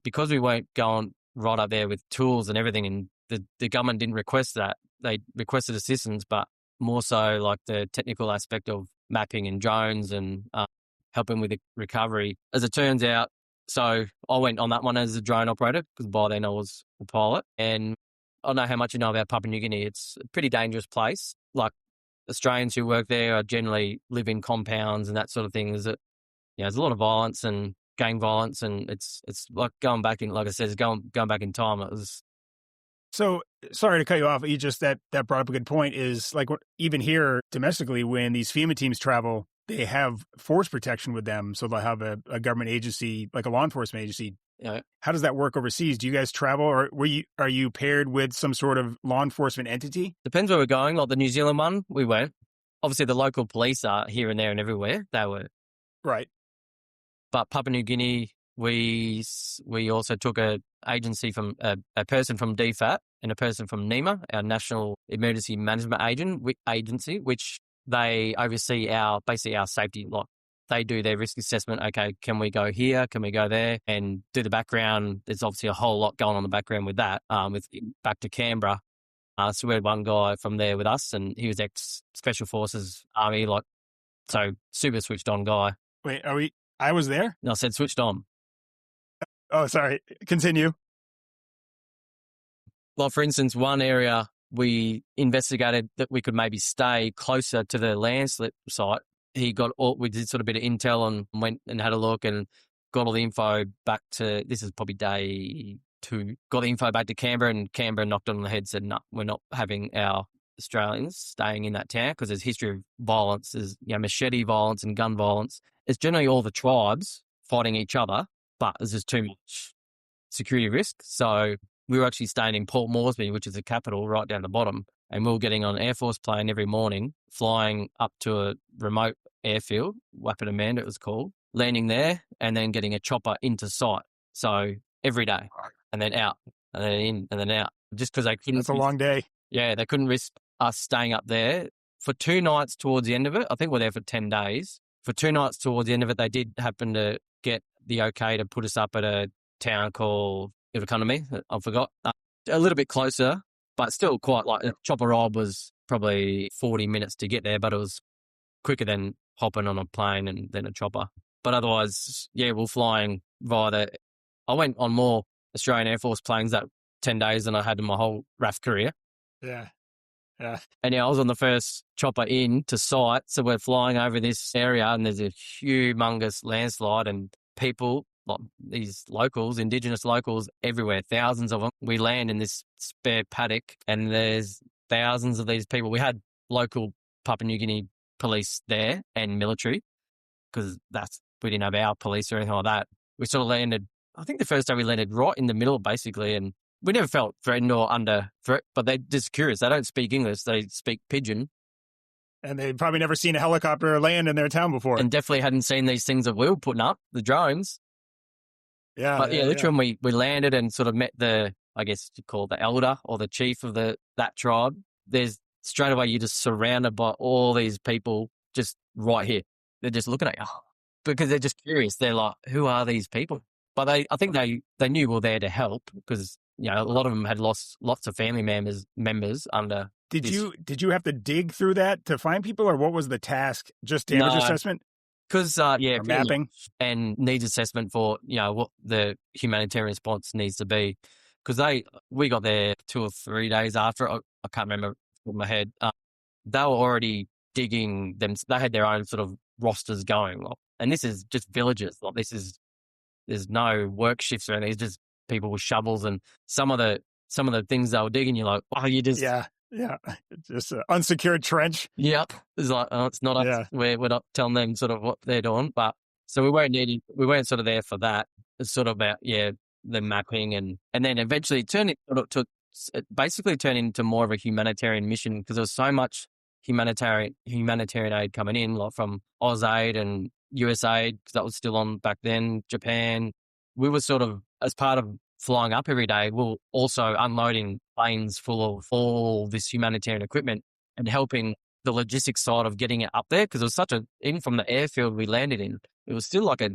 B: because we weren't going right up there with tools and everything, and the government didn't request that. They requested assistance, but more so like the technical aspect of mapping and drones and helping with the recovery. As it turns out, so I went on that one as a drone operator because by then I was a pilot. And I don't know how much you know about Papua New Guinea. It's a pretty dangerous place. Like Australians who work there are generally live in compounds and that sort of thing. There's a lot of violence and gang violence, and it's like going back in, like I said, going back in time. It was.
A: So sorry to cut you off. You just that brought up a good point. Is like even here domestically, when these FEMA teams travel, they have force protection with them, so they'll have a government agency, like a law enforcement agency.
B: Yeah.
A: How does that work overseas? Do you guys travel, or are you paired with some sort of law enforcement entity?
B: Depends where we're going. Like the New Zealand one, we went. Obviously, the local police are here and there and everywhere. They were
A: Right.
B: But Papua New Guinea, we also took a agency from a person from DFAT and a person from NEMA, our National Emergency Management Agency, which they oversee basically our safety. Like they do their risk assessment. Okay, can we go here? Can we go there? And do the background. There's obviously a whole lot going on in the background with that. With back to Canberra. So we had one guy from there with us, and he was ex-Special Forces Army, so super switched on guy.
A: Wait, I was there?
B: No, I said switched on.
A: Oh, sorry. Continue.
B: Well, for instance, one area we investigated that we could maybe stay closer to the landslip site. We did sort of a bit of intel and went and had a look and got all the info back to, this is probably day 2, got the info back to Canberra, and Canberra knocked on the head, said, no, we're not having our Australians staying in that town because there's history of violence, there's machete violence and gun violence. It's generally all the tribes fighting each other, but there's just too much security risk. So we were actually staying in Port Moresby, which is the capital, right down the bottom, and we were getting on an Air Force plane every morning, flying up to a remote airfield, Wapiti Amanda it was called, landing there, and then getting a chopper into site. So every day, and then out, and then in, and then out, just because they couldn't.
A: That's a long day.
B: Yeah, they couldn't risk us staying up there for 2 nights towards the end of it. I think we're there for 10 days. For 2 nights towards the end of it, they did happen to get the okay to put us up at a town called Economy. I forgot. A little bit closer, but still quite like a chopper ride was probably 40 minutes to get there, but it was quicker than hopping on a plane and then a chopper. But otherwise, yeah, we're flying I went on more Australian Air Force planes that 10 days than I had in my whole RAF career.
A: Yeah. Yeah.
B: And yeah, I was on the first chopper in to site. So we're flying over this area and there's a humongous landslide and people, like these locals, indigenous locals everywhere, thousands of them. We land in this spare paddock and there's thousands of these people. We had local Papua New Guinea police there and military because we didn't have our police or anything like that. We sort of landed, I think the first day we landed right in the middle basically, and we never felt threatened or under threat, but they're just curious. They don't speak English. They speak Pidgin.
A: And they'd probably never seen a helicopter land in their town before.
B: And definitely hadn't seen these things that we were putting up, the drones.
A: Yeah.
B: But yeah, literally we landed and sort of met I guess you call it the elder or the chief of that tribe. There's straight away, you're just surrounded by all these people just right here. They're just looking at you because they're just curious. They're like, who are these people? But I think they knew we were there to help because, a lot of them had lost lots of family members under.
A: Did you have to dig through that to find people, or what was the task? Just damage assessment?
B: Because
A: mapping
B: and needs assessment for what the humanitarian response needs to be. Because we got there 2 or 3 days after. I can't remember off the top of my head. They were already digging them. They had their own sort of rosters going, and this is just villages. There's no work shifts or anything. It's just people with shovels, and some of the things they were digging, you're like, oh, you just
A: just an unsecured trench.
B: Yep, it's like, oh, it's not us. We're not telling them sort of what they're doing, but so we weren't sort of there for that. It's sort of about the mapping and then eventually it basically turned into more of a humanitarian mission because there was so much humanitarian aid coming in, like from AusAid and USAid, because that was still on back then, Japan, we were sort of, as part of flying up every day, we're also unloading planes full of all this humanitarian equipment and helping the logistics side of getting it up there. Because it was even from the airfield we landed in, it was still like a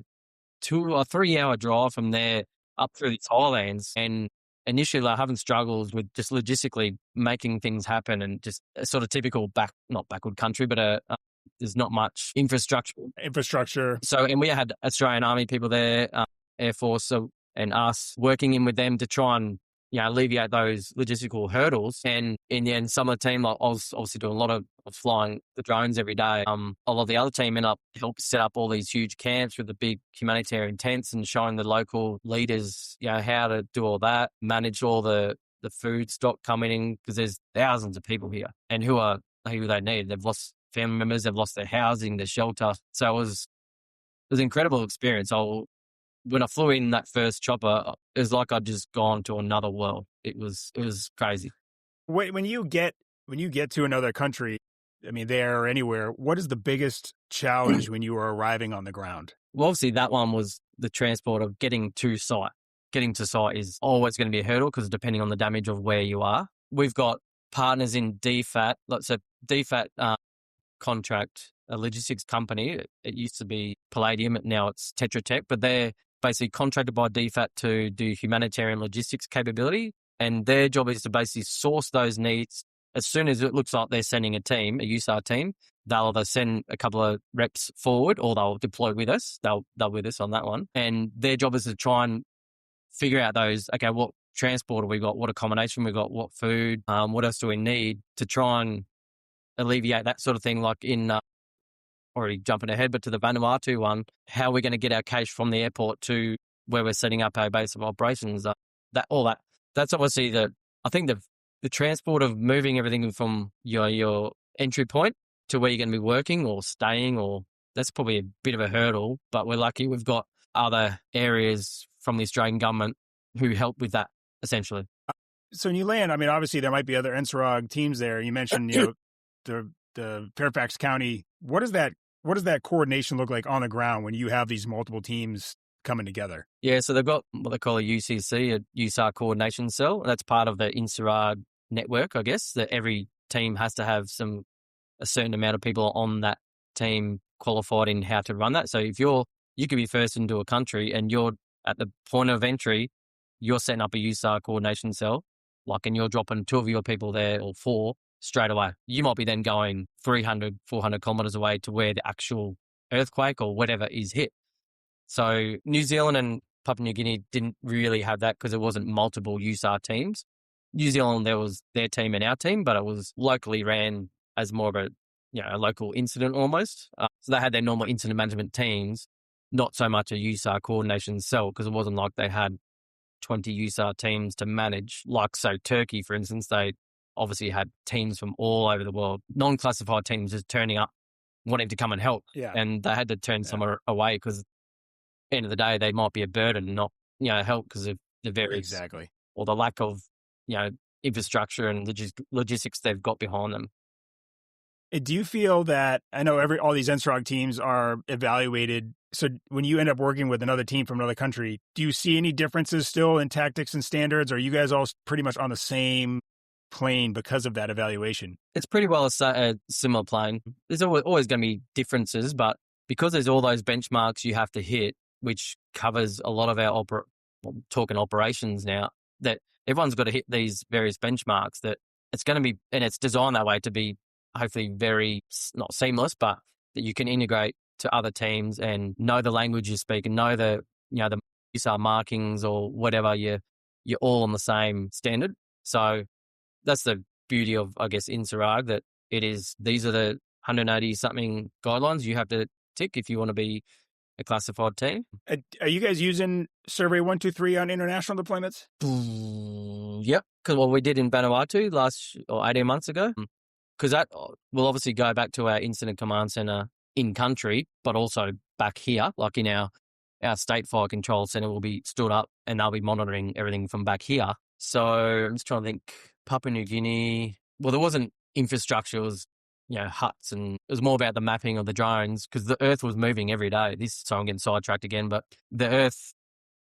B: 2 or 3 hour drive from there up through the Highlands. And initially, like, having struggles with just logistically making things happen, and just a sort of typical not backward country, but there's not much infrastructure. So, and we had Australian Army people there, Air Force, and us working in with them to try and, alleviate those logistical hurdles. And in the end, some of the team, like, I was obviously doing a lot of flying the drones every day. A lot of the other team helped set up all these huge camps with the big humanitarian tents and showing the local leaders, how to do all that, manage all the food stock coming in, because there's thousands of people here and who they need. They've lost family members, they've lost their housing, their shelter. So it was an incredible experience. When I flew in that first chopper, it was like I'd just gone to another world. It was crazy.
A: When you get to another country, I mean, there or anywhere, what is the biggest challenge when you are arriving on the ground?
B: Well, obviously that one was the transport of getting to site. Getting to site is always going to be a hurdle, because depending on the damage of where you are. We've got partners in DFAT. So DFAT contract, a logistics company. It used to be Palladium, now it's Tetra Tech, but they're basically contracted by DFAT to do humanitarian logistics capability. And their job is to basically source those needs. As soon as it looks like they're sending a USAR team, they'll either send a couple of reps forward, or they'll deploy with us. They'll with us on that one. And their job is to try and figure out those, okay, what transport have we got? What accommodation we got? What food? What else do we need to try and alleviate that sort of thing? Like in, already jumping ahead, but to the Vanuatu one, how are we going to get our cash from the airport to where we're setting up our base of operations? That's obviously I think the transport of moving everything from your entry point to where you're going to be working or staying, or that's probably a bit of a hurdle, but we're lucky we've got other areas from the Australian government who help with that, essentially.
A: So when you land, I mean, obviously there might be other NSROG teams there. You mentioned, the Fairfax County. What does that coordination look like on the ground when you have these multiple teams coming together? Yeah,
B: so they've got what they call a UCC, a USAR coordination cell. That's part of the INSARAG network, I guess, that every team has to have a certain amount of people on that team qualified in how to run that. So if you could be first into a country and you're at the point of entry, you're setting up a USAR coordination cell, and you're dropping 2 of your people there, or 4, straight away. You might be then going 300, 400 kilometers away to where the actual earthquake or whatever is hit. So New Zealand and Papua New Guinea didn't really have that, because it wasn't multiple USAR teams. New Zealand, there was their team and our team, but it was locally ran as more of a local incident almost. So they had their normal incident management teams, not so much a USAR coordination cell, because it wasn't like they had 20 USAR teams to manage. Like, so Turkey, for instance, they obviously had teams from all over the world, non-classified teams just turning up, wanting to come and help.
A: Yeah.
B: And they had to turn some away, because at the end of the day, they might be a burden, not, help, because of the various,
A: exactly,
B: or the lack of, infrastructure and logistics they've got behind them.
A: Do you feel that, I know all these NSROG teams are evaluated, so when you end up working with another team from another country, do you see any differences still in tactics and standards? Or are you guys all pretty much on the same plane because of that evaluation?
B: It's pretty well a similar plane. There's always going to be differences, but because there's all those benchmarks you have to hit, which covers a lot of our talking operations now, that everyone's got to hit these various benchmarks, that it's going to be, and it's designed that way to be hopefully very, not seamless, but that you can integrate to other teams and know the language you speak and know the USAR markings or whatever. You're all on the same standard. So that's the beauty of, I guess, INSARAG, that these are the 180 something guidelines you have to tick if you want to be a classified team.
A: Are you guys using Survey 123 on international deployments?
B: Yep, because we did in Vanuatu 18 months ago. Because that will obviously go back to our incident command center in country, but also back here, like in our state fire control center will be stood up, and they'll be monitoring everything from back here. So I'm just trying to think. Papua New Guinea, well, there wasn't infrastructure, it was huts, and it was more about the mapping of the drones, because the Earth was moving every day. So I'm getting sidetracked again, but the Earth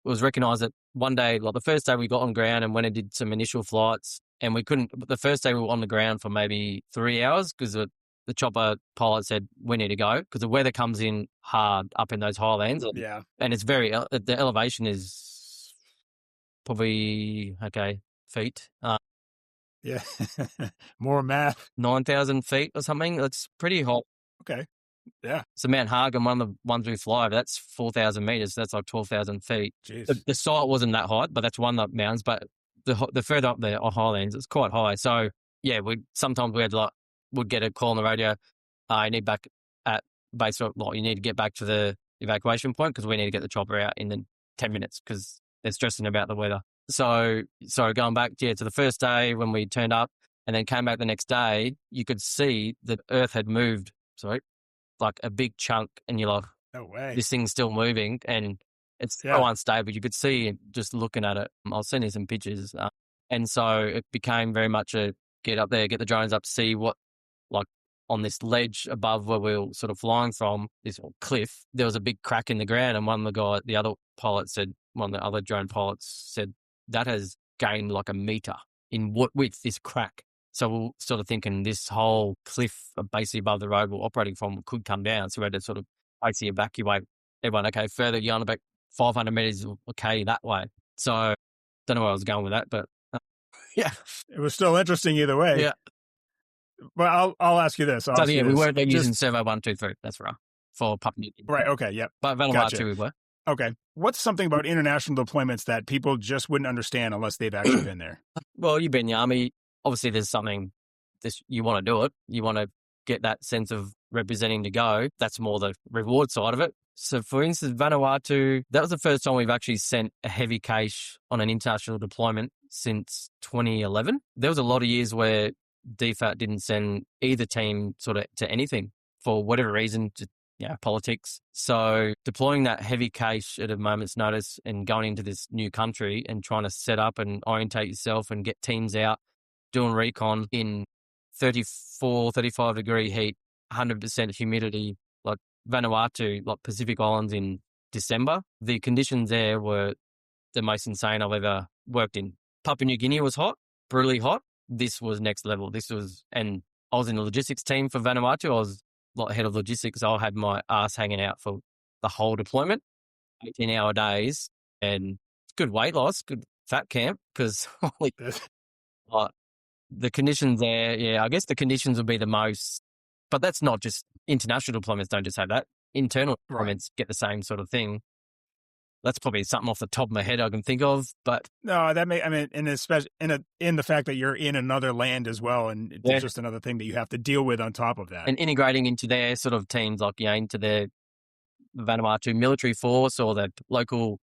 B: was recognised that one day, like the first day we got on ground and went and did some initial flights, and we couldn't. The first day we were on the ground for maybe 3 hours because the chopper pilot said we need to go because the weather comes in hard up in those highlands.
A: Yeah.
B: And it's the elevation is probably feet.
A: Yeah. More math.
B: 9,000 feet or something. It's pretty hot.
A: Okay. Yeah.
B: So Mount Hagen, one of the ones we fly over, that's 4,000 meters. That's like 12,000 feet.
A: Jeez.
B: The site wasn't that high, but that's one of the mountains. But the further up the highlands, it's quite high. So yeah, sometimes we had would get a call on the radio. You need back at base. Like you need to get back to the evacuation point because we need to get the chopper out in 10 minutes because they're stressing about the weather. So going back to the first day when we turned up and then came back the next day, you could see the Earth had moved. Like a big chunk, and you're like,
A: no way,
B: this thing's still moving, and it's so unstable. You could see just looking at it. I'll send you some pictures. And so it became very much a get up there, get the drones up, see what, like on this ledge above where we were sort of flying from, this cliff, there was a big crack in the ground. And one of the other drone pilots said, that has gained like a meter in width, this crack. So we're sort of thinking this whole cliff basically above the road we're operating from could come down. So we had to sort of basically evacuate everyone. Okay, further, you're on about 500 meters, okay, that way. So don't know where I was going with that, but yeah.
A: It was still interesting either way.
B: Yeah.
A: Well, I'll ask you this.
B: We weren't using Servo 123, that's right, for Papua New Guinea.
A: Right, okay, yep.
B: But Vanuatu we were.
A: Okay. What's something about international deployments that people just wouldn't understand unless they've actually been there?
B: Well, you've been in the Army. Obviously, there's something you want to do it. You want to get that sense of representing to go. That's more the reward side of it. So, for instance, Vanuatu, that was the first time we've actually sent a heavy cache on an international deployment since 2011. There was a lot of years where DFAT didn't send either team sort of to anything for whatever reason, politics. So deploying that heavy cache at a moment's notice and going into this new country and trying to set up and orientate yourself and get teams out, doing recon in 34, 35 degree heat, 100% humidity, like Vanuatu, like Pacific Islands in December. The conditions there were the most insane I've ever worked in. Papua New Guinea was hot, brutally hot. This was next level. And I was in the logistics team for Vanuatu. I was like head of logistics. I had my ass hanging out for the whole deployment, 18-hour days, and good weight loss, good fat camp because the conditions there, I guess the conditions would be the most, but that's not just international deployments don't just have that. Internal deployments get the same sort of thing. That's probably something off the top of my head I can think of, but
A: no, and especially in the fact that you're in another land as well, and it's just another thing that you have to deal with on top of that,
B: and integrating into their sort of teams, like into their Vanuatu military force or the local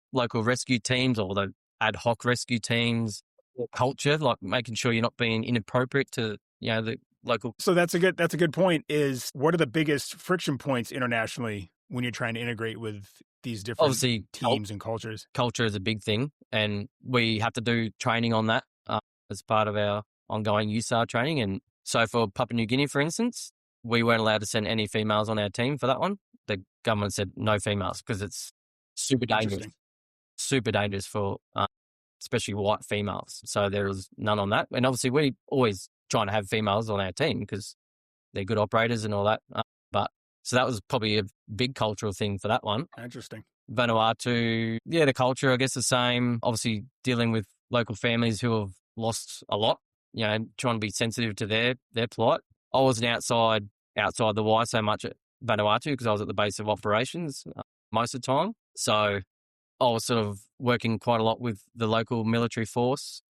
B: rescue teams or the ad hoc rescue teams. Culture, like making sure you're not being inappropriate to the local.
A: So that's a good point. Is what are the biggest friction points internationally when you're trying to integrate with these different
B: obviously
A: teams and cultures?
B: Culture is a big thing, and we have to do training on that as part of our ongoing USAR training. And so for Papua New Guinea, for instance, we weren't allowed to send any females on our team for that one. The government said no females because it's super dangerous for especially white females. So there was none on that. And obviously we always trying to have females on our team because they're good operators and all that. So that was probably a big cultural thing for that one.
A: Interesting.
B: Vanuatu, the culture, I guess the same. Obviously dealing with local families who have lost a lot, trying to be sensitive to their plight. I wasn't outside the Y so much at Vanuatu because I was at the base of operations most of the time. So I was sort of working quite a lot with the local military force.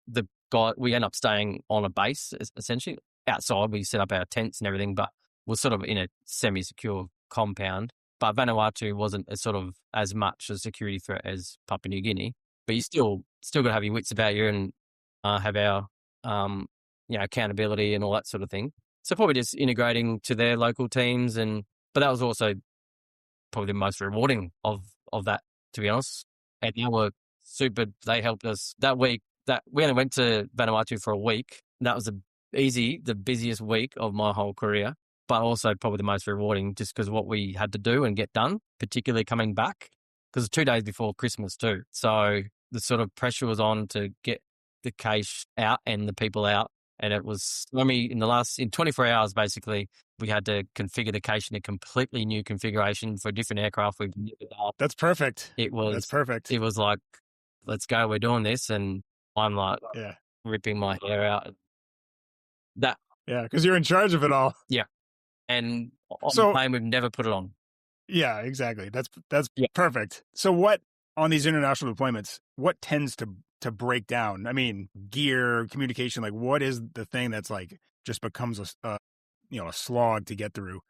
B: We end up staying on a base, essentially. Outside, we set up our tents and everything, but we're sort of in a semi-secure compound. But Vanuatu wasn't as much a security threat as Papua New Guinea. But you still got to have your wits about you and have our accountability and all that sort of thing. So probably just integrating to their local teams, but that was also probably the most rewarding of that, to be honest. And they were super. They helped us that week. That we only went to Vanuatu for a week. That was the busiest week of my whole career, but also probably the most rewarding just because of what we had to do and get done, particularly coming back. because it's 2 days before Christmas too. So the sort of pressure was on to get the cache out and the people out. And it was stormy in 24 hours, basically, we had to configure the cache in a completely new configuration for a different aircraft we've never done.
A: That's perfect.
B: That's
A: perfect.
B: It was like, let's go, we're doing this. And I'm like ripping my hair out.
A: Yeah, because you're in charge of it all.
B: Yeah. And on the plane, we've never put it on.
A: Yeah, exactly. That's perfect. So what, on these international deployments, what tends to break down? I mean, gear, communication, like what is the thing that's like just becomes a slog to get through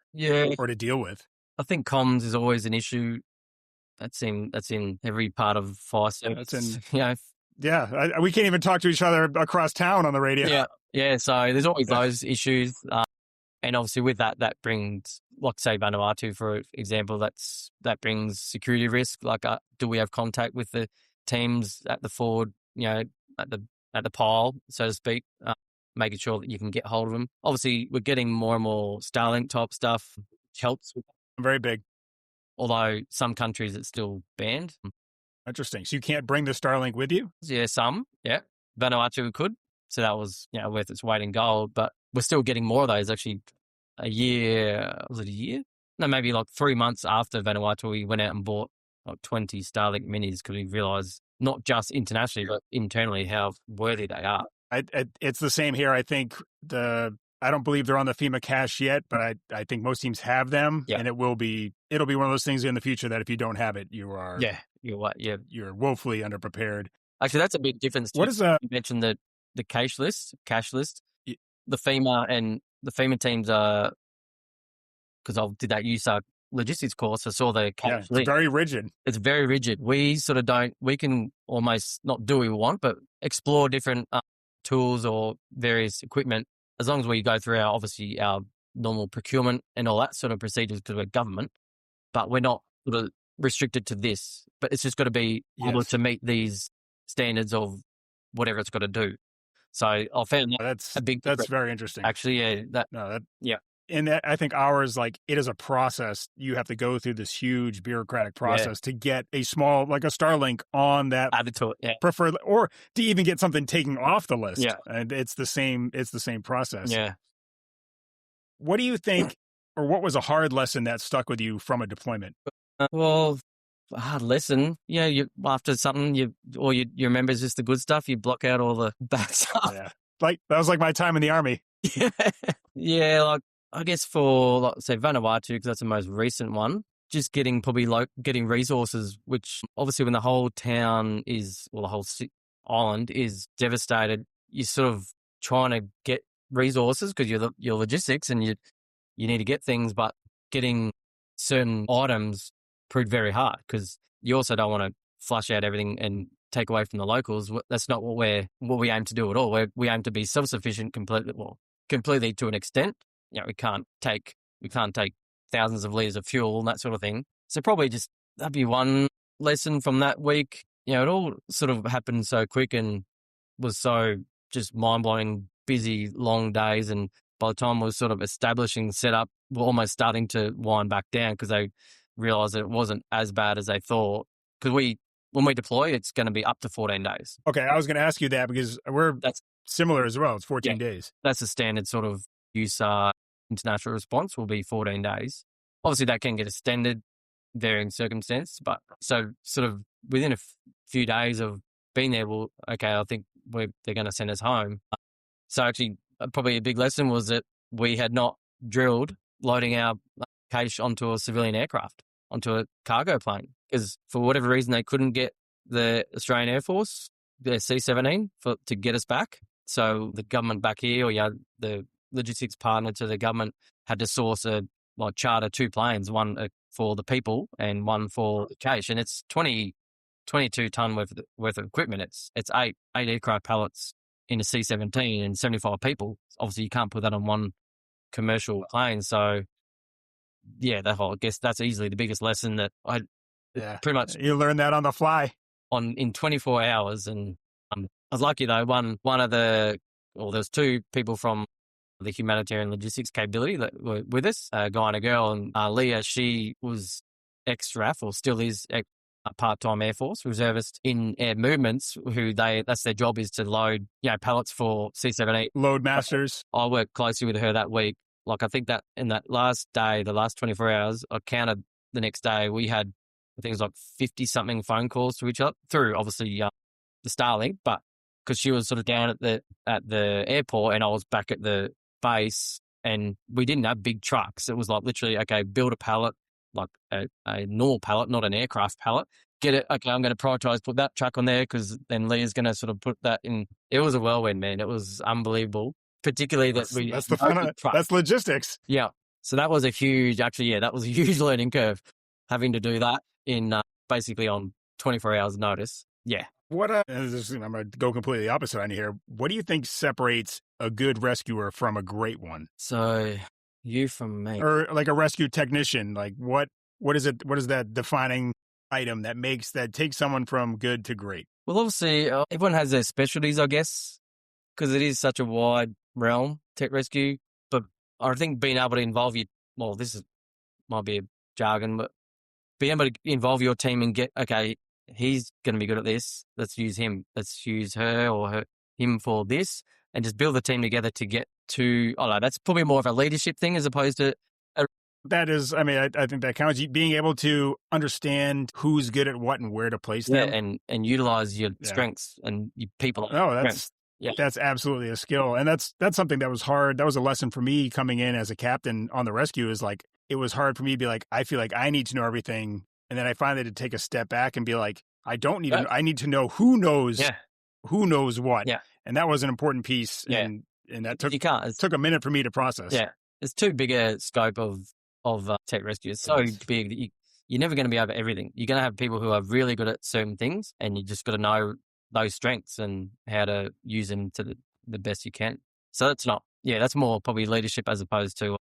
A: or to deal with?
B: I think comms is always an issue. That's in every part of fire service.
A: We can't even talk to each other across town on the radio.
B: Yeah. So there's always those issues. And obviously with that brings, like say Vanuatu, for example, that brings security risk. Like, do we have contact with the teams at the forward, at the pile, so to speak, making sure that you can get hold of them. Obviously, we're getting more and more Starlink type stuff, which helps.
A: Very big.
B: Although some countries it's still banned.
A: Interesting. So you can't bring the Starlink with you?
B: Yeah, some. Yeah. Vanuatu we could. So that was, worth its weight in gold. But we're still getting more of those. Actually, a year, was it a year? No, maybe like 3 months after Vanuatu, we went out and bought like 20 Starlink minis because we realised not just internationally, but internally how worthy they are.
A: It's the same here. I think I don't believe they're on the FEMA cache yet, but I think most teams have them, and it'll be one of those things in the future that if you don't have it, you're woefully underprepared.
B: Actually, that's a big difference.
A: What is
B: you mentioned the cache list? The FEMA teams are, because I did that USAR logistics course, I saw the cache list.
A: It's very rigid.
B: It's very rigid. We sort of we can almost not do what we want, but explore different tools or various equipment, as long as we go through our normal procurement and all that sort of procedures, because we're government, but we're not sort of restricted to this. But it's just got to be able to meet these standards of whatever it's got to do. So I found
A: that's
B: a big.
A: That's very interesting.
B: Actually,
A: And that, I think ours, like, it is a process. You have to go through this huge bureaucratic process to get a small, like a Starlink on that
B: added to it,
A: preferred, or to even get something taken off the list.
B: Yeah.
A: And it's the same process.
B: Yeah.
A: What do you think, or what was a hard lesson that stuck with you from a deployment?
B: Well, a hard lesson. Yeah, you after something, you remember just the good stuff. You block out all the bad stuff.
A: Yeah. Like, that was like my time in the Army.
B: Yeah, like, I guess for, like, say, Vanuatu, because that's the most recent one, just getting resources, which obviously when the whole town the whole island is devastated, you're sort of trying to get resources because you're logistics and you need to get things, but getting certain items proved very hard because you also don't want to flush out everything and take away from the locals. That's not what we aim to do at all. We aim to be self-sufficient completely to an extent. We can't take thousands of liters of fuel and that sort of thing. So probably just that'd be one lesson from that week. It all sort of happened so quick and was so just mind-blowing, busy, long days. And by the time we were sort of establishing setup, we're almost starting to wind back down because they realised that it wasn't as bad as they thought. Because when we deploy, it's going to be up to 14 days.
A: Okay, I was going to ask you that because that's similar as well. It's 14 days.
B: That's the standard sort of USAR international response will be 14 days. Obviously, that can get extended, varying circumstances. But so sort of within a few days of being there, I think they're going to send us home. So actually, probably a big lesson was that we had not drilled loading our cache onto a civilian aircraft, onto a cargo plane, because for whatever reason they couldn't get the Australian Air Force, their C-17, to get us back. So the government back here, or the logistics partner to the government, had to source charter 2 planes, one for the people and one for the cache, and it's 22 ton worth of equipment. It's eight aircraft pallets in a C-17 and 75 people. Obviously, you can't put that on one commercial plane. So, yeah, I guess that's easily the biggest lesson that pretty much
A: you learn that on the fly
B: in 24 hours. And I was lucky though. There's 2 people from the humanitarian logistics capability that were with us, a guy and a girl, and Leah, she was ex-RAF, or still is a part-time Air Force reservist in air movements that's their job, is to load, pallets for C-17.
A: Load masters.
B: I worked closely with her that week. Like, I think that in that last day, the last 24 hours, I counted the next day, we had, I think it was like 50 something phone calls to each other through obviously the Starlink, but because she was sort of down at the airport and I was back at the base, and we didn't have big trucks. It was like literally, okay, build a pallet, like a normal pallet, not an aircraft pallet. Get it. Okay, I'm going to prioritize, put that truck on there because then Leah's going to sort of put that in. It was a whirlwind, man. It was unbelievable, particularly
A: that's the fun of, that's logistics.
B: Yeah. So that was a huge learning curve, having to do that in basically on 24 hours notice. Yeah.
A: I'm going to go completely opposite on here. What do you think separates a good rescuer from a great one?
B: So you from me.
A: Or like a rescue technician, like what is it? What is that defining item that takes someone from good to great?
B: Well, obviously, everyone has their specialties, I guess, because it is such a wide realm, tech rescue. But I think being able to involve might be a jargon, but being able to involve your team and get, okay, he's going to be good at this. Let's use him. Let's use her or him for this, and just build the team together to get to, I don't know, that's probably more of a leadership thing as opposed to
A: that is, I mean, I think that counts. Being able to understand who's good at what and where to place them.
B: and utilize your strengths and your people.
A: No, that's absolutely a skill. And that's something that was hard. That was a lesson for me coming in as a captain on the rescue, is like, it was hard for me to be like, I feel like I need to know everything. And then I finally had to take a step back and be like, I don't need to, I need to know who knows what.
B: Yeah.
A: And that was an important piece. Yeah. And that took a minute for me to process.
B: Yeah. It's too big a scope of tech rescue. It's so big that you're never going to be over everything. You're going to have people who are really good at certain things, and you just got to know those strengths and how to use them to the best you can. So that's more probably leadership as opposed to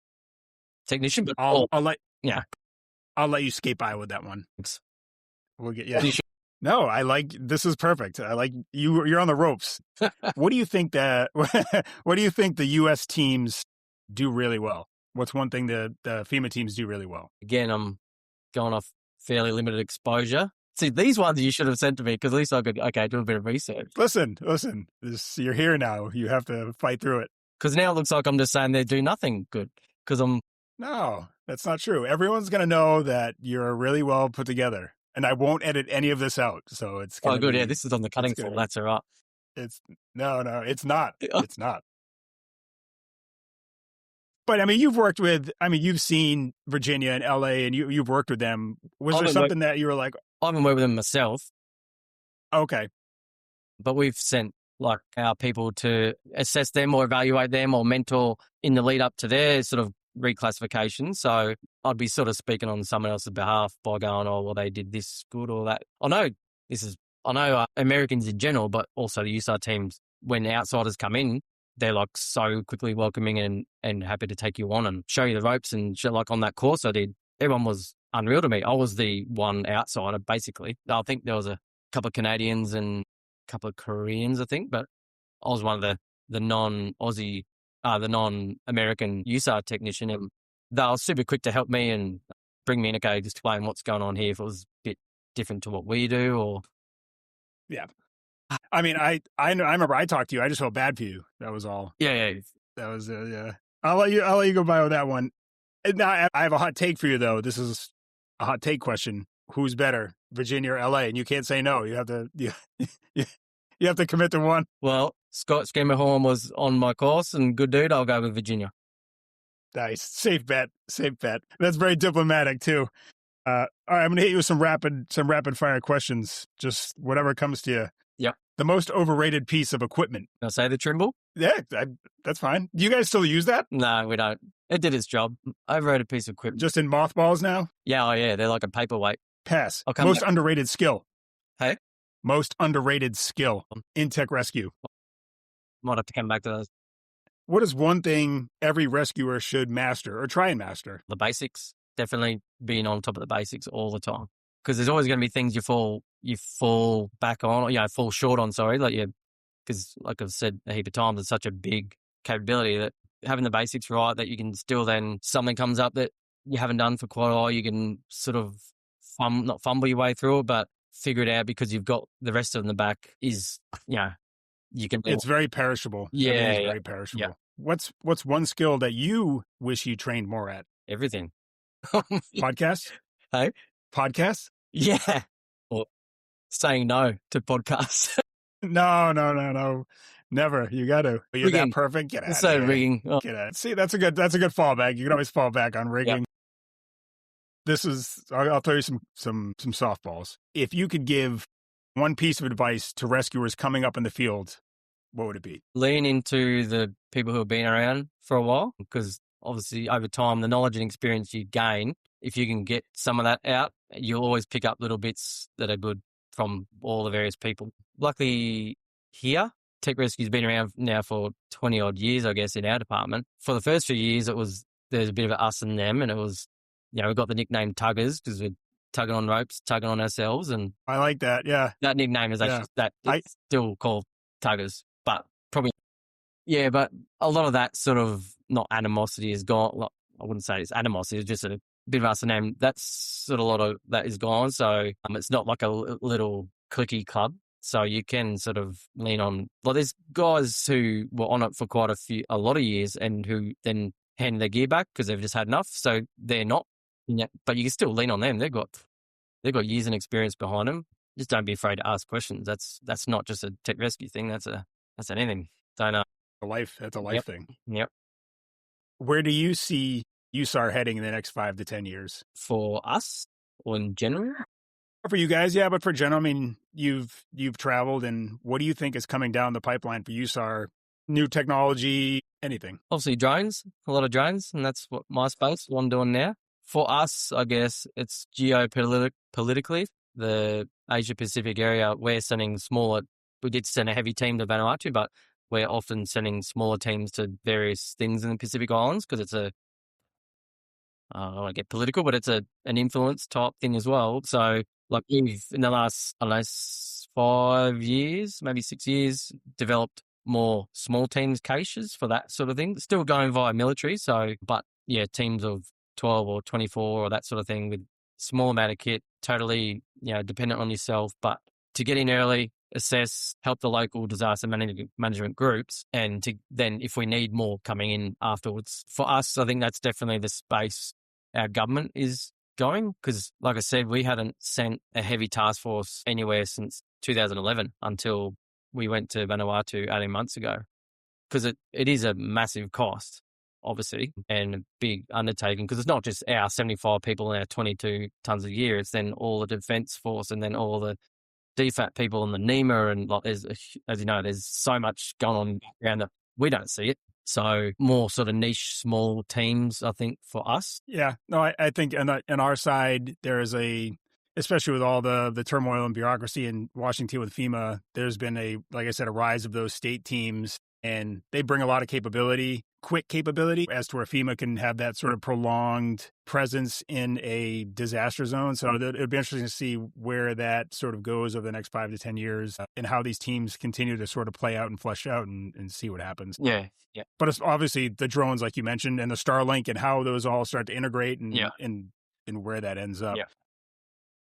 B: technician. But I'll
A: let you skate by with that one.
B: Thanks.
A: We'll get No, this is perfect. I like you're on the ropes. What do you think what do you think the U.S. teams do really well? What's one thing the FEMA teams do really well?
B: Again, I'm going off fairly limited exposure. See, these ones you should have sent to me, because at least I could, do a bit of research.
A: Listen, you're here now. You have to fight through it.
B: Because now it looks like I'm just saying they do nothing good.
A: No, that's not true. Everyone's going to know that you're really well put together. And I won't edit any of this out. So it's going to
B: good. Yeah, this is on the cutting floor. That's all right.
A: No, it's not. It's not. But I mean, you've seen Virginia and LA, and you've worked with them. Was there something that you were like?
B: I haven't worked with them myself.
A: Okay.
B: But we've sent like our people to assess them or evaluate them or mentor in the lead up to their sort of reclassification. So I'd be sort of speaking on someone else's behalf by going, oh, well, they did this good or that. I know Americans in general, but also the USAR teams, when outsiders come in, they're like so quickly welcoming and happy to take you on and show you the ropes. And like on that course I did, everyone was unreal to me. I was the one outsider, basically. I think there was a couple of Canadians and a couple of Koreans, I think, but I was one of the non-Aussie, the non-American USAR technician. And they were super quick to help me and bring me in, okay, just explain what's going on here if it was a bit different to what we do or...
A: Yeah. I mean, I remember I talked to you. I just felt bad for you. That was all.
B: Yeah.
A: That was yeah. I'll let you go by with that one. And now I have a hot take for you though. This is a hot take question. Who's better, Virginia or LA? And you can't say no. You have to you have to commit to one.
B: Well, Scott Schermerhorn was on my course, and good dude. I'll go with Virginia.
A: Nice, safe bet. That's very diplomatic too. All right, I'm gonna hit you with some rapid fire questions. Just whatever comes to you.
B: Yep.
A: The most overrated piece of equipment.
B: Can I say the Trimble?
A: Yeah, that's fine. Do you guys still use that?
B: No, we don't. It did its job. Overrated piece of equipment.
A: Just in mothballs now?
B: Yeah, they're like a paperweight.
A: Pass. Most underrated skill.
B: Hey?
A: Most underrated skill in tech rescue.
B: Might have to come back to those.
A: What is one thing every rescuer should master or try and master?
B: The basics. Definitely being on top of the basics all the time. Because there's always going to be things you fall back on, fall short on, because like I've said a heap of times, it's such a big capability that having the basics right, that you can still then, something comes up that you haven't done for quite a while, you can sort of not fumble your way through it, but figure it out because you've got the rest of them in the back is, you can.
A: It's very perishable.
B: Yeah,
A: Everything's very perishable.
B: yeah.
A: What's one skill that you wish you trained more at?
B: Everything.
A: Podcasts?
B: Hey?
A: Podcasts?
B: Yeah. Or saying no to podcasts.
A: No. Never. You got to. You're
B: Rigging.
A: that perfect. Get out
B: So
A: of here.
B: rigging. Oh.
A: Get out. See, that's a good fallback. You can always fall back on rigging. Yep. I'll throw you some softballs. If you could give one piece of advice to rescuers coming up in the field, what would it be?
B: Lean into the people who have been around for a while, because obviously over time, the knowledge and experience you gain, if you can get some of that out, you'll always pick up little bits that are good from all the various people. Luckily here, Tech Rescue's been around now for 20 odd years, I guess, in our department. For the first few years, there's a bit of a us and them, and it was, we got the nickname Tuggers because we're tugging on ropes, tugging on ourselves. And
A: I like that. Yeah.
B: That nickname is actually, it's still called Tuggers, but probably, but a lot of that sort of, not animosity is gone. I wouldn't say it's animosity, it's just a bit of us and them. That's sort of a lot of that is gone. So it's not like a little cliquey club. So you can sort of lean on, there's guys who were on it for a lot of years and who then hand their gear back because they've just had enough. So they're not, but you can still lean on them. They've got years and experience behind them. Just don't be afraid to ask questions. That's not just a Tech Rescue thing. That's anything. Don't know.
A: That's a life thing.
B: Yep.
A: Where do you see USAR heading in the next 5 to 10 years?
B: For us or in general?
A: For you guys, yeah, but for general, I mean, you've traveled, and what do you think is coming down the pipeline for USAR? New technology, anything?
B: Obviously drones, a lot of drones, and that's what my space, what I'm doing now. For us, I guess it's geopolitically, the Asia Pacific area, we're sending smaller, we did send a heavy team to Vanuatu, but we're often sending smaller teams to various things in the Pacific Islands because it's I don't want to get political, but it's an influence type thing as well. So we've, in the last, 5 years, maybe 6 years, developed more small teams caches for that sort of thing. Still going via military. So, but teams of 12 or 24 or that sort of thing with small amount of kit, totally, dependent on yourself, but to get in early, assess, help the local disaster management groups, and to then, if we need more, coming in afterwards. For us, I think that's definitely the space our government is going, because like I said, we hadn't sent a heavy task force anywhere since 2011 until we went to Vanuatu 18 months ago, because it is a massive cost, obviously, and a big undertaking, because it's not just our 75 people and our 22 tons a year, it's then all the defence force and then all the DFAT people and the NEMA, and there's, as you know, there's so much going on around that we don't see it. So more sort of niche, small teams, I think, for us.
A: Yeah, no, I think on our side, there is especially with all the turmoil and bureaucracy in Washington with FEMA, there's been like I said, a rise of those state teams, and they bring a lot of quick capability, as to where FEMA can have that sort of prolonged presence in a disaster zone. So it'd be interesting to see where that sort of goes over the next 5 to 10 years, and how these teams continue to sort of play out and flesh out and see what happens.
B: Yeah.
A: But it's obviously the drones, like you mentioned, and the Starlink, and how those all start to integrate and where that ends up.
B: Yeah.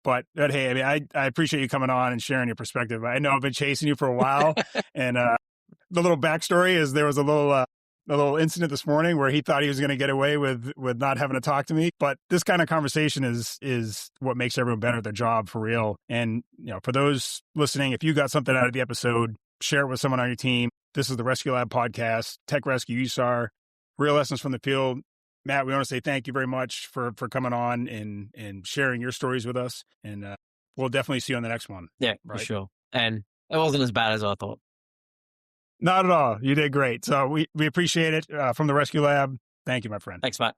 A: But hey, I mean, I appreciate you coming on and sharing your perspective. I know I've been chasing you for a while, and the little backstory is there was a little incident this morning where he thought he was going to get away with not having to talk to me. But this kind of conversation is what makes everyone better at their job, for real. And for those listening, if you got something out of the episode, share it with someone on your team. This is the Rescue Lab podcast, Tech Rescue USAR, real lessons from the field. Matt, we want to say thank you very much for coming on and sharing your stories with us. And we'll definitely see you on the next one.
B: Yeah, right? For sure. And it wasn't as bad as I thought.
A: Not at all. You did great. So we appreciate it from the Rescue Lab. Thank you, my friend.
B: Thanks, Matt.